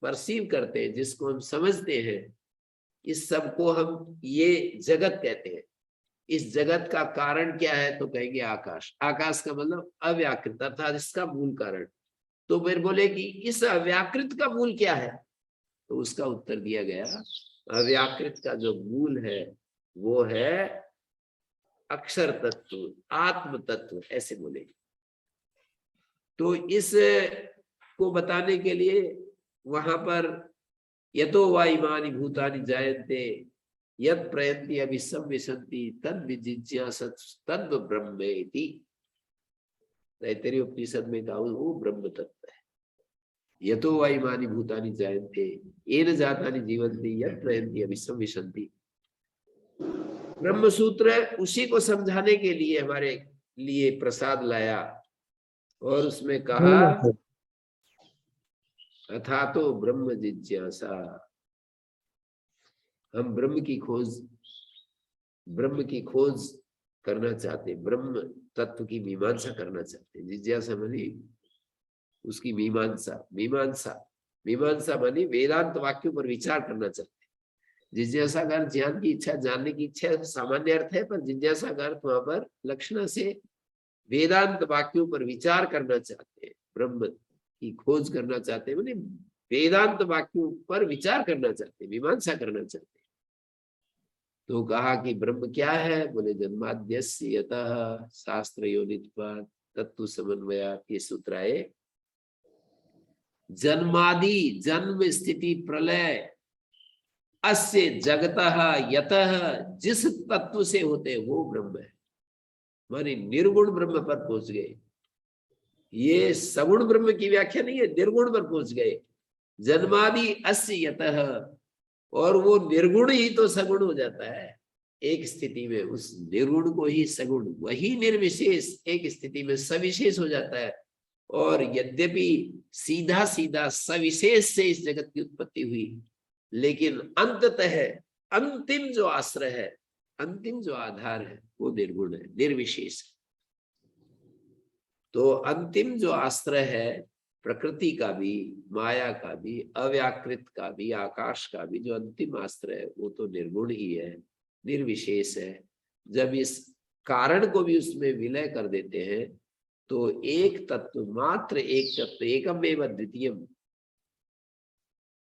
परसीव करते हैं, जिसको हम समझते हैं, इस सब को हम ये जगत कहते हैं। इस जगत का कारण क्या है, तो कहेंगे आकाश। आकाश का मतलब अव्याकृत, अर्थात इसका मूल कारण। तो फिर बोले कि इस अव्याकृत का मूल क्या है, तो उसका उत्तर दिया गया अव्याकृत का जो मूल है वो है अक्षर तत्व, आत्म तत्व, ऐसे बोले। तो इस को बताने के लिए वहां पर यतो वा इमानि भूतानि जायन्ते यत् प्रयन्ति अभिसंविशन्ति तद् विजिज्ञासत् तद् ब्रह्मेति। तैत्तरीय उपनिषद में कहा वो ब्रह्म तत्व है। यतो वा इमानि भूतानि जायन्ते येन जातानि जीवन्ति यत् प्रयन्ति अभिसंविशन्ति। ब्रह्म सूत्र उसी को समझाने के लिए हमारे लिए प्रसाद लाया और उसमें कहा अथा तो ब्रह्म जिज्ञासा। हम ब्रह्म की खोज करना चाहते, ब्रह्म तत्व की मीमांसा करना चाहते। जिज्ञासा मानी उसकी मीमांसा मानी वेदांत वाक्यों पर विचार करना चाहते। जिज्ञासा का अर्थ ज्ञान की इच्छा, जानने की इच्छा सामान्य अर्थ है, पर जिज्ञासा का अर्थ वहां पर लक्षण से वेदांत वाक्यों पर विचार करना चाहते हैं, ब्रह्म की खोज करना चाहते हैं। माने वेदांत वाक्यों पर विचार करना चाहते, मीमांसा करना चाहते। तो कहा कि ब्रह्म क्या है? बोले जन्माद्यस्य यतः शास्त्र योनित्वात् तत्व समन्वयात्, ये सूत्र आए। जन्मादि, जन्म स्थिति प्रलय, अस्य जगतः यतः, जिस तत्व से होते वो ब्रह्म है। माने निर्गुण ब्रह्म पर पहुंच गए। ये सगुण ब्रह्म की व्याख्या नहीं है, निर्गुण पर पहुंच गए। जन्मादि अस्य यतः, और वो निर्गुण ही तो सगुण हो जाता है एक स्थिति में, उस निर्गुण को ही सगुण, वही निर्विशेष एक स्थिति में सविशेष हो जाता है। और यद्यपि सीधा सीधा सविशेष से इस जगत की उत्पत्ति हुई, लेकिन अंततः अंतिम जो आश्रय है, अंतिम जो आधार है, वो निर्गुण है, निर्विशेष। तो अंतिम जो आश्रय है प्रकृति का भी, माया का भी, अव्याकृत का भी, आकाश का भी, जो अंतिम आश्रय है वो तो निर्गुण ही है, निर्विशेष है। जब इस कारण को भी उसमें विलय कर देते हैं तो एक तत्व, मात्र एक तत्व, एकमेव अद्वितीयम,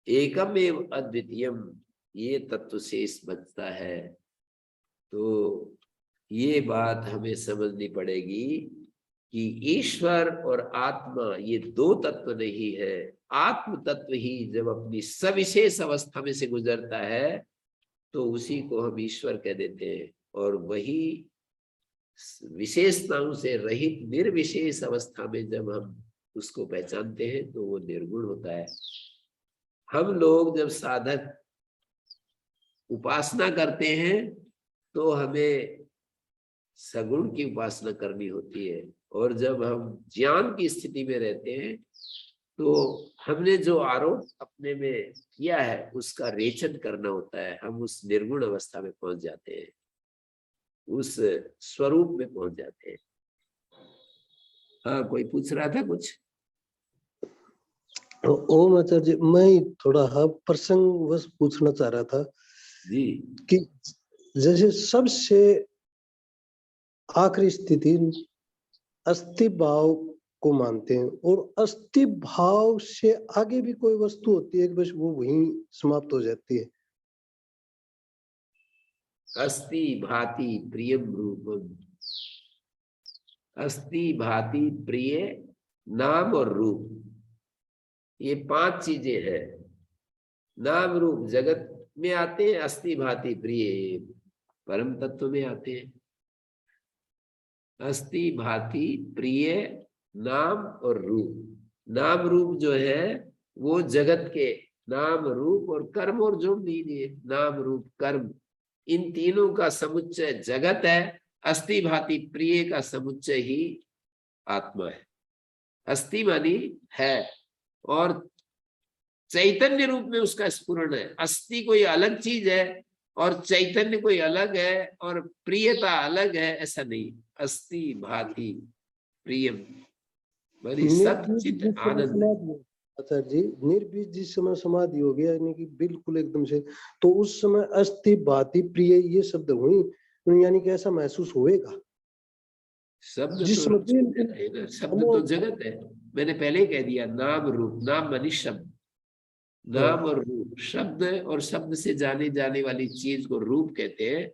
एकमेव अद्वितीयम, ये तत्व शेष बचता है। तो ये बात हमें समझनी पड़ेगी कि ईश्वर और आत्मा ये दो तत्व नहीं है। आत्म तत्व ही जब अपनी सविशेष अवस्था में से गुजरता है तो उसी को हम ईश्वर कह देते हैं, और वही विशेषताओं से रहित निर्विशेष अवस्था में जब हम उसको पहचानते हैं तो वो निर्गुण होता है। हम लोग जब साधक उपासना करते हैं तो हमें सगुण की उपासना करनी होती है, और जब हम ज्ञान की स्थिति में रहते हैं तो हमने जो आरोप अपने में किया है उसका रेचन करना होता है। हम उस निर्गुण अवस्था में पहुंच जाते हैं, उस स्वरूप में पहुंच जाते हैं। हाँ, कोई पूछ रहा था कुछ? ओम आचार्य जी, मैं थोड़ा प्रसंग बस पूछना चाह रहा था जी, कि जैसे सबसे आखिरी स्थिति अस्थि भाव को मानते हैं, और अस्थि भाव से आगे भी कोई वस्तु होती है, बस वो वहीं समाप्त हो जाती है। अस्ति भाति प्रियम रूपम, अस्ति भाति प्रिय नाम और रूप, ये 5 चीजें हैं। नाम रूप जगत में आते हैं, अस्ति भाति प्रिय परम तत्व में आते हैं। अस्ति भाति प्रिय नाम और रूप, नाम रूप जो है वो जगत के नाम रूप और कर्म, और जोड़ दीजिए नाम रूप कर्म, इन तीनों का समुच्चय जगत है। अस्ति भाति प्रिय का समुच्चय ही आत्मा है। अस्ति मानी है, और चैतन्य रूप में उसका स्फुरण है। अस्थि कोई अलग चीज है और चैतन्य कोई अलग है और प्रियता अलग है, ऐसा नहीं। अस्ति भाति प्रियम बड़ी सचित आनंद। आचार्य जी, निर्बीज जिस समय समाधि हो गया, यानी कि बिल्कुल एकदम से, तो उस समय अस्थि भाति प्रिय ये शब्द हुई, यानी कि ऐसा महसूस होएगा। शब्द जिस तो शब्द तो जगत है, मैंने पहले ही कह दिया। नाम रूप, नाम मानी शब्द, नाम और रूप, शब्द और शब्द से जाने जाने वाली चीज को रूप कहते हैं।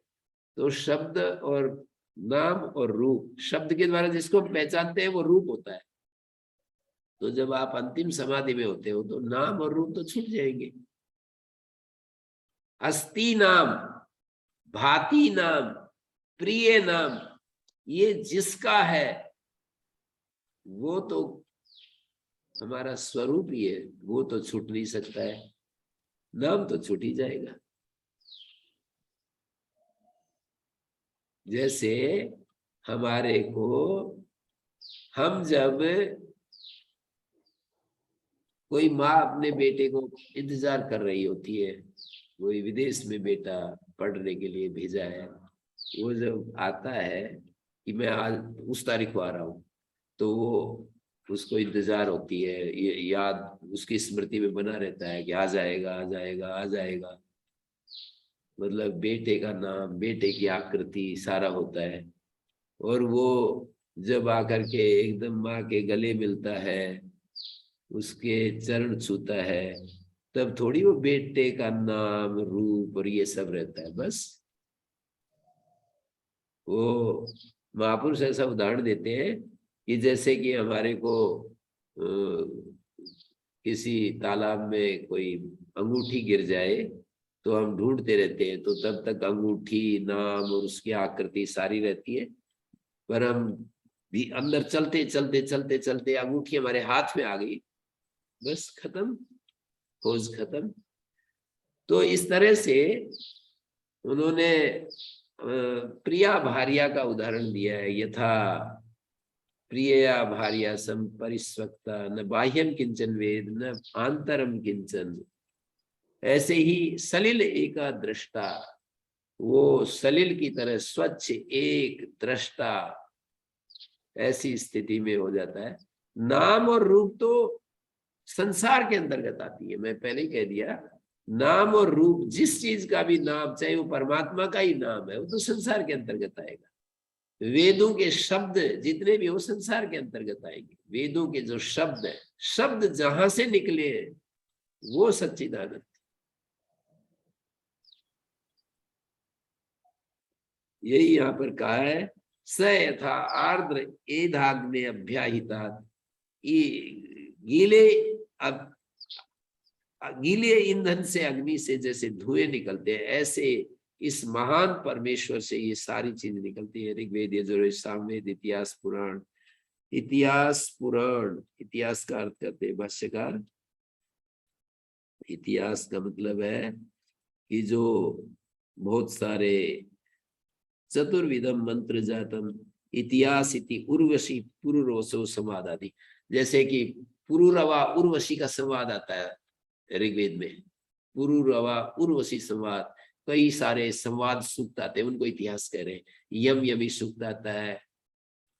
तो शब्द और नाम और रूप, शब्द के द्वारा जिसको पहचानते हैं वो रूप होता है। तो जब आप अंतिम समाधि में होते हो तो नाम और रूप तो छूट जाएंगे। अस्ति नाम, भाति नाम, प्रिय नाम, ये जिसका है वो तो हमारा स्वरूप ही है, वो तो छूट नहीं सकता है। नाम तो छूट ही जाएगा। जैसे हमारे को, हम जब कोई माँ अपने बेटे को इंतजार कर रही होती है, कोई विदेश में बेटा पढ़ने के लिए भेजा है, वो जब आता है कि मैं आज उस तारीख को आ रहा हूँ, तो वो उसको इंतजार होती है, ये याद उसकी स्मृति में बना रहता है कि आ जाएगा आ जाएगा आ जाएगा। मतलब बेटे का नाम, बेटे की आकृति सारा होता है। और वो जब आकर के एकदम माँ के गले मिलता है उसके चरण छूता है, तब थोड़ी वो बेटे का नाम रूप और ये सब रहता है। बस वो महापुरुष ऐसा उदाहरण देते हैं कि जैसे कि हमारे को किसी तालाब में कोई अंगूठी गिर जाए तो हम ढूंढते रहते हैं, तो तब तक अंगूठी नाम और उसकी आकृति सारी रहती है, पर हम भी अंदर चलते चलते चलते चलते अंगूठी हमारे हाथ में आ गई, बस खत्म, खोज खत्म। तो इस तरह से उन्होंने प्रिया भार्या का उदाहरण दिया है। यथा प्रिया भार्या संपरिस्वक्ता न बाह्यम किंचन वेद न आंतरम किंचन, ऐसे ही सलिल एका दृष्टा, वो सलिल की तरह स्वच्छ एक दृष्टा ऐसी स्थिति में हो जाता है। नाम और रूप तो संसार के अंतर्गत आती है, मैं पहले ही कह दिया, नाम और रूप जिस चीज का भी नाम, चाहे वो परमात्मा का ही नाम है, वो तो संसार के अंतर्गत आएगा। वेदों के शब्द जितने भी वो संसार के अंतर्गत आएंगे। वेदों के जो शब्द है, शब्द जहां से निकले हैं वो सच्चिदानंद। यही यहाँ पर कहा है, स यथा आर्द्र एधाग्ने अभ्याहिता, गीले ईंधन से अग्नि से जैसे धुएं निकलते हैं, ऐसे इस महान परमेश्वर से ये सारी चीजें निकलती है। ऋग्वेद, यजुर्वेद, सामवेद, इतिहास, पुराण। इतिहास पुराण, इतिहास का अर्थ करते हैं भाष्यकार, इतिहास का मतलब है कि जो बहुत सारे चतुर्विधम मंत्र जातम इतिहास इति उर्वशी पुरुरोसो संवाद आदि, जैसे कि पुरुरवा उर्वशी का संवाद आता है ऋग्वेद में, पुरुरवा उर्वशी संवाद, कई सारे संवाद सूक्त आते हैं, उनको इतिहास कह रहे हैं। यम यमी सूक्त आता है,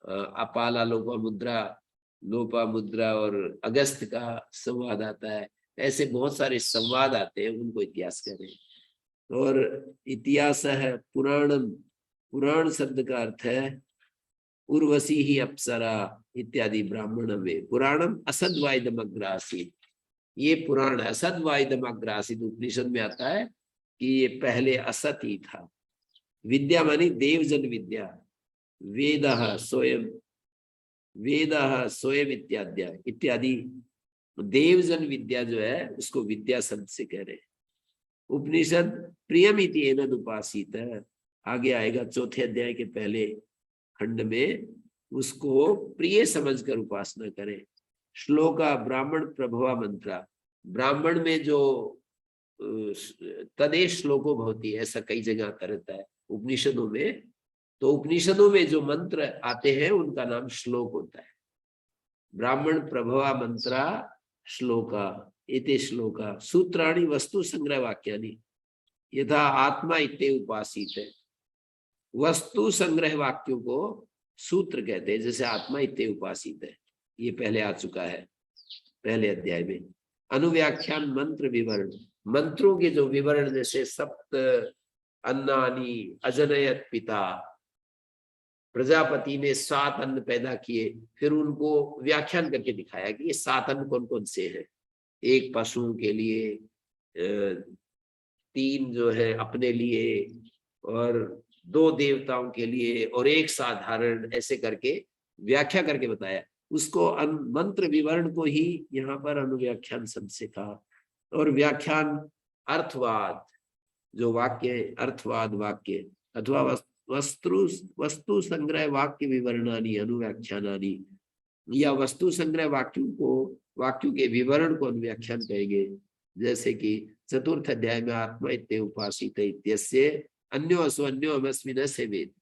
अपाला लोपा मुद्रा और अगस्त का संवाद आता है, ऐसे बहुत सारे संवाद आते हैं, उनको इतिहास कह रहे हैं। और इतिहास है पुराणम, पुराण शब्द का अर्थ है उर्वशी ही अप्सरा इत्यादि ब्राह्मण में। पुराणम असद्वाइदमग्रासित, ये पुराण असद्वाइदमग्रासित उपनिषद में आता है कि ये पहले असत ही था। विद्या मानी देवजन विद्या, वेदः स्वयं इत्यादि देवजन विद्या जो है उसको विद्या शब्द से कह रहे हैं। उपनिषद प्रियमिति एनद उपासित है, आगे आएगा चौथे अध्याय के पहले खंड में, उसको प्रिय समझकर उपासना करें। श्लोका ब्राह्मण प्रभवा मंत्रा, ब्राह्मण में जो तदेश श्लोको भवति, ऐसा कई जगह आता रहता है उपनिषदों में, तो उपनिषदों में जो मंत्र आते हैं उनका नाम श्लोक होता है। ब्राह्मण प्रभवा मंत्रा श्लोका, इति श्लोका सूत्राणि वस्तु संग्रह वाक्यानि यथा आत्मा इत्ते उपासित है। वस्तु संग्रह वाक्यों को सूत्र कहते हैं, जैसे आत्मा इत्ते उपासित है, ये पहले आ चुका है पहले अध्याय में। अनुव्याख्यान मंत्र विवरण, मंत्रों के जो विवरण, जैसे सप्त अन्नानि अजनयत पिता, प्रजापति ने 7 अन्न पैदा किए, फिर उनको व्याख्यान करके दिखाया कि ये 7 अन्न कौन कौन से हैं। एक पशुओं के लिए, 3 जो है अपने लिए, और 2 देवताओं के लिए, और 1 साधारण, ऐसे करके व्याख्या करके बताया। उसको मंत्र विवरण को ही यहाँ पर अनुव्याख्यान शब्द से कहा। और व्याख्यान अर्थवाद, जो वाक्य अर्थवाद वाक्य अथवा वस्तु संग्रह वाक्य विवरणानि अनुव्याख्यानानि, या वस्तु संग्रह वाक्यों के विवरण को अनुव्याख्यान कहेंगे। जैसे कि चतुर्थ अध्याय में आत्मा इत्ते उपासित इत्यस्य अन्यो असो अन्यो अमस्मि न सेवेत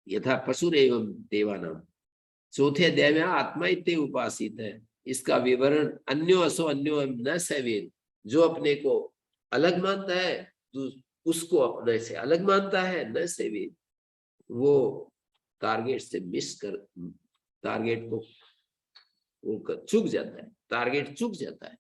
यथा पशुर एवं देवानाम। चौथे अध्याय में आत्मा इत्ते उपासित है, इसका विवरण अन्यो असो अन्यो न सेवेत, जो अपने को अलग मानता है तो उसको अपने से अलग मानता है, न सेवेत, वो टारगेट से मिस कर, टारगेट को वो चूक जाता है, टारगेट चूक जाता है।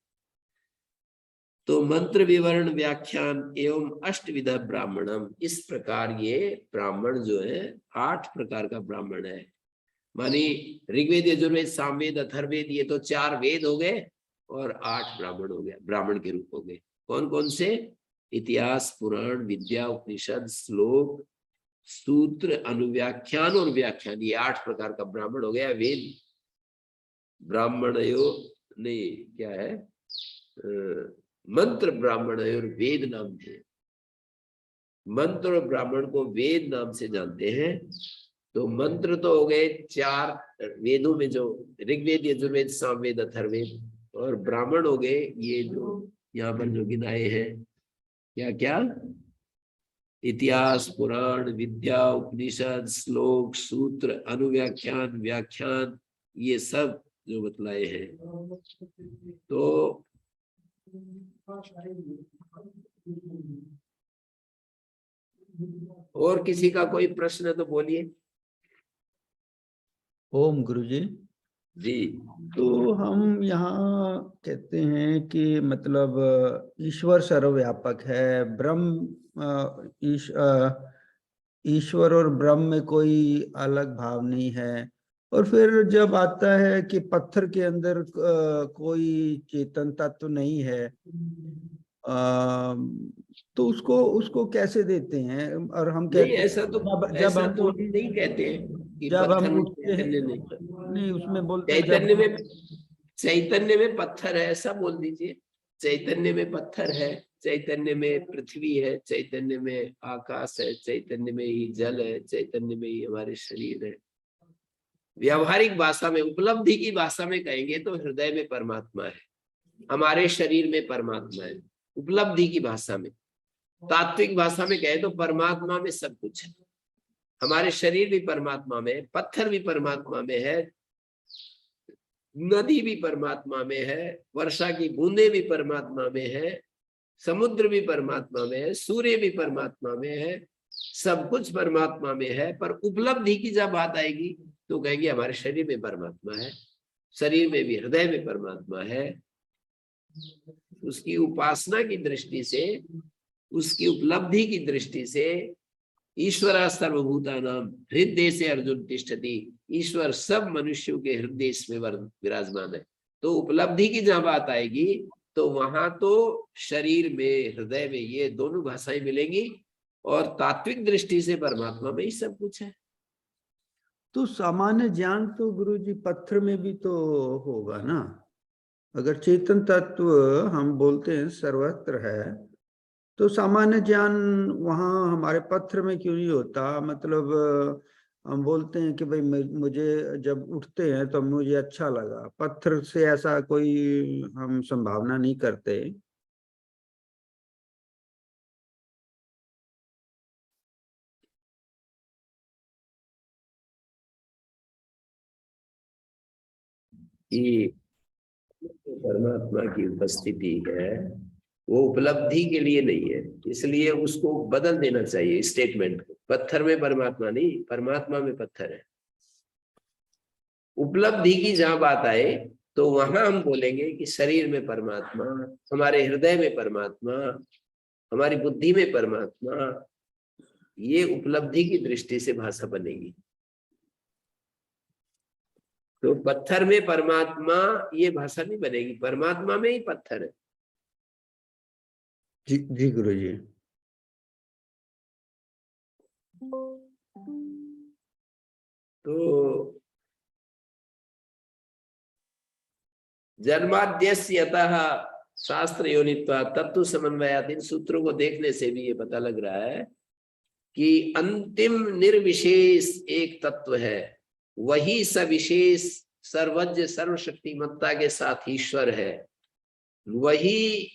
तो मंत्र विवरण व्याख्यान एवं अष्टविध ब्राह्मणम, इस प्रकार ये ब्राह्मण जो है 8 प्रकार का ब्राह्मण है। मानी ऋग्वेद, यजुर्वेद, सामवेद, अथर्ववेद, ये तो 4 वेद हो गए और 8 ब्राह्मण हो गए, ब्राह्मण के रूप हो गए। कौन कौन से? इतिहास, पुराण, विद्या, उपनिषद, श्लोक, सूत्र, अनुव्याख्यान और व्याख्यान, ये 8 प्रकार का ब्राह्मण हो गया। वेद ब्राह्मणयो नहीं, क्या है, मंत्र ब्राह्मणयो और वेद नाम थे। मंत्र और ब्राह्मण को वेद नाम से जानते हैं। तो मंत्र तो हो गए 4 वेदों में, जो ऋग्वेद, यजुर्वेद, सामवेद, अथर्ववेद, और ब्राह्मण हो गए ये जो यहाँ पर जो गिनाए हैं, क्या क्या, इतिहास, पुराण, विद्या, उपनिषद, श्लोक, सूत्र, अनुव्याख्यान, व्याख्यान, ये सब जो बतलाए हैं। तो और किसी का कोई प्रश्न तो बोलिए। ओम गुरुजी। जी, तो हम यहाँ कहते हैं कि मतलब ईश्वर सर्वव्यापक है, ईश्वर और ब्रह्म में कोई अलग भाव नहीं है। और फिर जब आता है कि पत्थर के अंदर कोई चेतन तत्व नहीं है, तो उसको कैसे देते हैं? और हम नहीं कहते ऐसा तो, हैं जब ऐसा हम तो हम नहीं कहते हैं कि जब पत्थर हम में उठते हैं, चैतन्य नहीं। नहीं उसमें बोलते हैं चैतन्य में पत्थर है, ऐसा बोल दीजिए। चैतन्य में पत्थर है, चैतन्य में पृथ्वी है, चैतन्य में आकाश है, चैतन्य में ही जल है, चैतन्य में ही हमारे शरीर है। व्यावहारिक भाषा में, उपलब्धि की भाषा में कहेंगे तो हृदय में परमात्मा है, हमारे शरीर में परमात्मा है, उपलब्धि की भाषा में। तात्विक भाषा में कहे तो परमात्मा में सब कुछ है। हमारे शरीर भी परमात्मा में है, पत्थर भी परमात्मा में है, नदी भी परमात्मा में है, वर्षा की बूंदे भी परमात्मा में है, समुद्र भी परमात्मा में है, सूर्य भी परमात्मा में है, सब कुछ परमात्मा में है। पर उपलब्धि की जब बात आएगी तो कहेंगे हमारे शरीर में परमात्मा है, शरीर में भी, हृदय में परमात्मा है। उसकी उपासना की दृष्टि से, उसकी उपलब्धि की दृष्टि से, ईश्वर सर्वभूतानां हृदय से अर्जुन तिष्ठति, ईश्वर सब मनुष्यों के हृदय में विराजमान है। तो उपलब्धि की जहां बात आएगी तो वहां तो शरीर में, हृदय में, ये दोनों भाषाएं मिलेंगी। और तात्विक दृष्टि से परमात्मा में ही सब कुछ है। तो सामान्य ज्ञान तो गुरुजी पत्थर में भी तो होगा ना? अगर चेतन तत्व हम बोलते हैं सर्वत्र है, तो सामान्य ज्ञान वहाँ हमारे पत्थर में क्यों नहीं होता? मतलब हम बोलते हैं कि भाई मुझे जब उठते हैं तो मुझे अच्छा लगा, पत्थर से ऐसा कोई हम संभावना नहीं करते। कि परमात्मा की उपस्थिति है, वो उपलब्धि के लिए नहीं है, इसलिए उसको बदल देना चाहिए स्टेटमेंट को। पत्थर में परमात्मा नहीं, परमात्मा में पत्थर है। उपलब्धि की जहां बात आए तो वहां हम बोलेंगे कि शरीर में परमात्मा, हमारे हृदय में परमात्मा, हमारी बुद्धि में परमात्मा। ये उपलब्धि की दृष्टि से भाषा बनेगी। तो पत्थर में परमात्मा, ये भाषा नहीं बनेगी, परमात्मा में ही पत्थर है। जी जी गुरु जी। तो जन्माद्यस्य यतः शास्त्र योनित्वा तत्व समन्वयात, इन सूत्रों को देखने से भी ये पता लग रहा है कि अंतिम निर्विशेष एक तत्व है, वही सविशेष सर्वज्ञ सर्वशक्तिमत्ता के साथ ईश्वर है। वही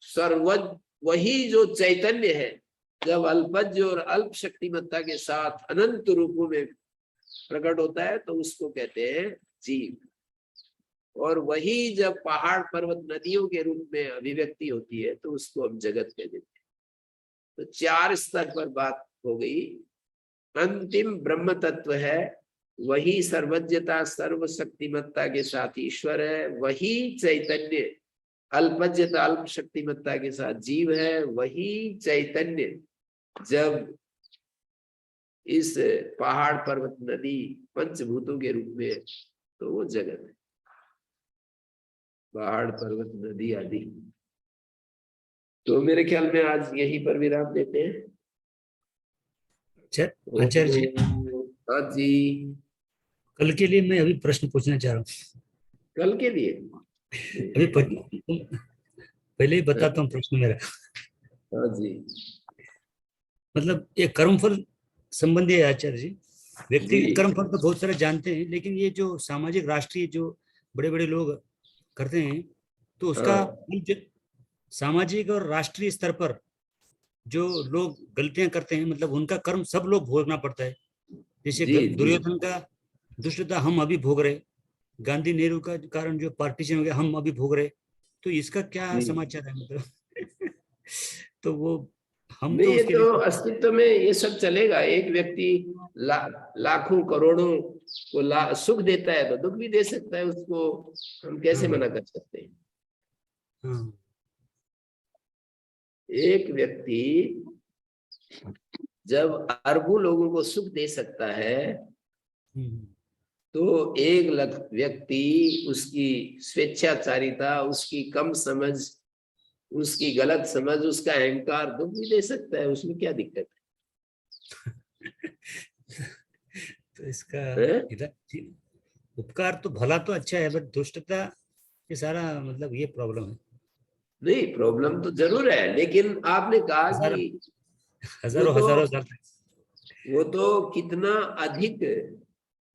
सर्वज्ञ, वही जो चैतन्य है, जब अल्पज्ञ और अल्प शक्तिमत्ता के साथ अनंत रूपों में प्रकट होता है तो उसको कहते हैं जीव। और वही जब पहाड़, पर्वत, नदियों के रूप में अभिव्यक्ति होती है तो उसको हम जगत कह देते हैं। तो 4 स्तर पर बात हो गई। अंतिम ब्रह्म तत्व है, वही सर्वज्ञता सर्वशक्तिमत्ता के साथ ईश्वर है। वही चैतन्य अल्पज्ञता अल्प शक्तिमत्ता के साथ जीव है। वही चैतन्य जब इस पहाड़ पर्वत नदी पंचभूतों के रूप में, तो वो जगत है, पहाड़ पर्वत नदी आदि। तो मेरे ख्याल में आज यहीं पर विराम देते हैं। आचार्य जी, हाँ जी, कल के लिए मैं अभी प्रश्न पूछना चाह रहा हूँ। कल के लिए अभी पहले ही बताता हूँ प्रश्न मेरा। हाँ जी, मतलब ये कर्मफल संबंधी है आचार्य जी। व्यक्तिगत जी। कर्मफल तो बहुत सारे जानते हैं, लेकिन ये जो सामाजिक राष्ट्रीय जो बड़े बड़े लोग करते हैं, तो उसका हाँ। सामाजिक और राष्ट्रीय स्तर पर जो लोग गलतियां करते हैं, मतलब उनका कर्म सब लोग भोगना पड़ता है। जैसे जी, जी। दुर्योधन का दुष्टता हम अभी भोग रहे, गांधी नेहरू का कारण जो पार्टीशन हो गया हम अभी भोग रहे। तो इसका क्या जी। समाचार है मतलब? तो वो हम नहीं, तो ये उसके तो लिए अस्तित्व में ये सब चलेगा। एक व्यक्ति लाखों करोड़ों को सुख देता है तो दुख भी दे सकता है, उसको हम कैसे हाँ, मना कर सकते हैं। हाँ, एक व्यक्ति जब अरबों लोगों को सुख दे सकता है, हम्म, तो एक व्यक्ति उसकी स्वेच्छाचारिता, उसकी कम समझ, उसकी गलत समझ, उसका अहंकार दुख भी दे सकता है। उसमें क्या दिक्कत तो इसका है? उपकार तो भला तो अच्छा है, बट दुष्टता ये सारा मतलब ये प्रॉब्लम है। नहीं, प्रॉब्लम तो जरूर है, लेकिन आपने कहा हजार कि वो हजारों तो हजारों साल तक। वो तो कितना अधिक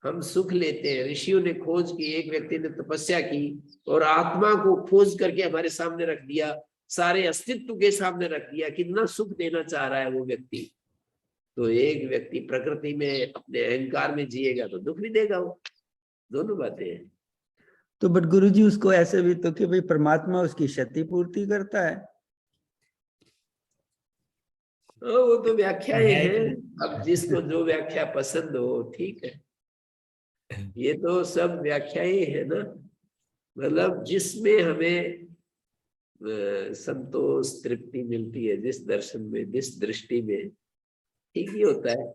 हम सुख लेते हैं। ऋषियों ने खोज की, एक व्यक्ति ने तपस्या की और आत्मा को खोज करके हमारे सामने रख दिया, सारे अस्तित्व के सामने रख दिया। कितना सुख देना चाह रहा है वो व्यक्ति। तो एक व्यक्ति प्रकृति में अपने अहंकार में जिएगा तो दुख भी देगा वो। दोनों बातें हैं। तो बट गुरुजी उसको ऐसे भी तो कि भाई परमात्मा उसकी क्षति पूर्ति करता है। वो तो व्याख्याएं न्याय हैं, तो अब जिसको जो व्याख्या पसंद हो ठीक है। ये तो सब व्याख्याएं है ना, मतलब जिसमें हमें संतोष तृप्ति मिलती है, जिस दर्शन में, जिस दृष्टि में, ठीक ही होता है।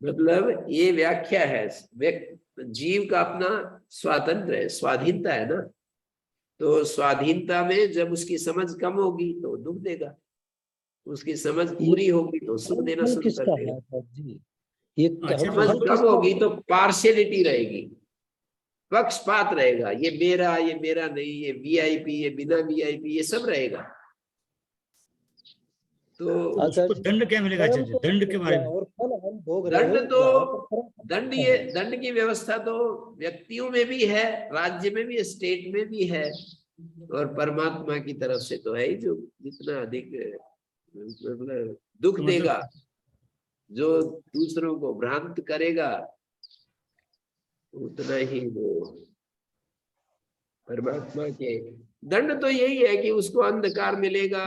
मतलब ये व्याख्या है, जीव का अपना स्वातंत्र है, स्वाधीनता है ना। तो स्वाधीनता में जब उसकी समझ कम होगी तो दुख देगा, उसकी समझ पूरी होगी तो सुख देना कर्मफल शुरू कर किसका देगा। है सर जी? ये अच्छा, समझ कर्मफल कम किसका होगी है? तो पार्शियलिटी रहेगी, पक्षपात रहेगा। ये मेरा नहीं, ये वीआईपी, ये बिना वीआईपी, ये सब रहेगा। तो तो उसको दंड क्या मिलेगा कर्म आचार्य? तो दंड के बारे में। और फल हम भोग रहे दंड हैं, तो यहाँ पर कर्म दंड की व्यवस्था तो व्यक्तियों में भी है, राज्य में भी, स्टेट में भी है, और परमात्मा की तरफ से तो है ही। जो जितना अधिक मतलब दुख तो देगा, मतलब जो दूसरों को भ्रांत करेगा, उतना ही वो परमात्मा के। दंड तो यही है कि उसको अंधकार मिलेगा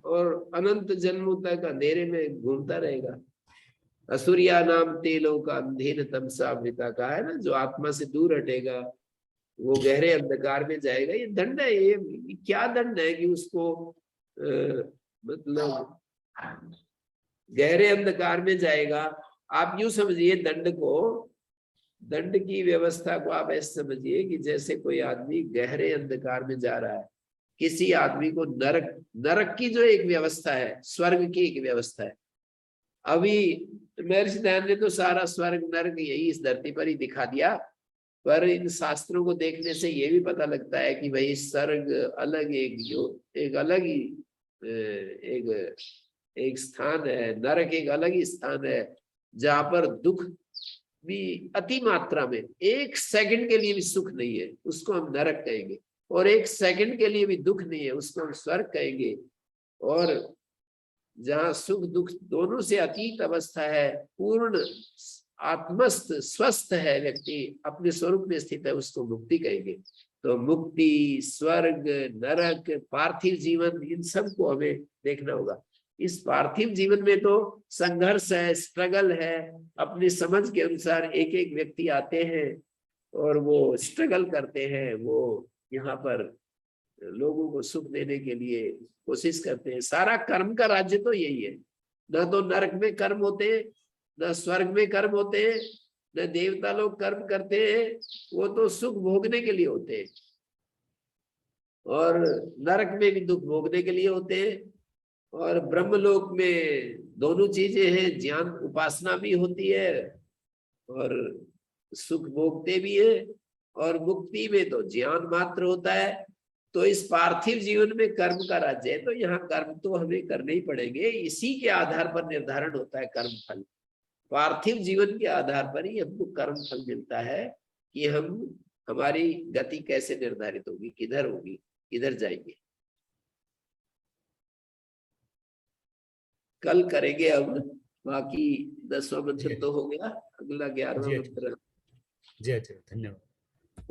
और अनंत जन्मों तक अंधेरे में घूमता रहेगा। असुरिया नाम तेलो का अंधेर तमसा वृता का है ना, जो आत्मा से दूर हटेगा वो गहरे अंधकार में जाएगा। ये दंड है। ये क्या दंड है कि उसको मतलब गहरे अंधकार में जाएगा। आप यूं समझिए दंड को, दंड की व्यवस्था को आप ऐसे समझिए कि जैसे कोई आदमी गहरे अंधकार में जा रहा है। किसी आदमी को नरक की जो एक व्यवस्था है, स्वर्ग की एक व्यवस्था है। अभी महर्षि दयानंद ने तो सारा स्वर्ग नरक यही इस धरती पर ही दिखा दिया, पर इन शास्त्रों को देखने से ये भी पता लगता है कि भाई स्वर्ग अलग एक अलग ही एक स्थान है, नरक एक अलग ही स्थान है, जहां पर दुख भी अति मात्रा में, एक सेकंड के लिए भी सुख नहीं है, उसको हम नरक कहेंगे। और एक सेकंड के लिए भी दुख नहीं है, उसको हम स्वर्ग कहेंगे। और जहां सुख दुख दोनों से अतीत अवस्था है, पूर्ण आत्मस्थ स्वस्थ है, व्यक्ति अपने स्वरूप में स्थित है, उसको मुक्ति कहेंगे। तो मुक्ति, स्वर्ग, नरक, पार्थिव जीवन, इन सब को हमें देखना होगा। इस पार्थिव जीवन में तो संघर्ष है, स्ट्रगल है। अपनी समझ के अनुसार एक एक व्यक्ति आते हैं और वो स्ट्रगल करते हैं, वो यहाँ पर लोगों को सुख देने के लिए कोशिश करते हैं। सारा कर्म का राज्य तो यही है। न तो नरक में कर्म होते हैं, न स्वर्ग में कर्म होते हैं, न देवता लोग कर्म करते हैं, वो तो सुख भोगने के लिए होते हैं। और नरक में भी दुख भोगने के लिए होते हैं, और ब्रह्मलोक में दोनों चीजें हैं, ज्ञान उपासना भी होती है और सुख भोगते भी है, और मुक्ति में तो ज्ञान मात्र होता है। तो इस पार्थिव जीवन में कर्म का राज्य है, तो यहाँ कर्म तो हमें करने ही पड़ेंगे। इसी के आधार पर निर्धारण होता है कर्म फल। पार्थिव जीवन के आधार पर ही हमको कर्म फल मिलता है कि हम हमारी गति कैसे निर्धारित होगी, किधर होगी, किधर जाएंगे। कल करेंगे। अब बाकी 10वां मंत्र तो हो गया, अगला 11वां मंत्र। जय जय, धन्यवाद।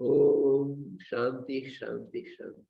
ओम शांति शांति शांति।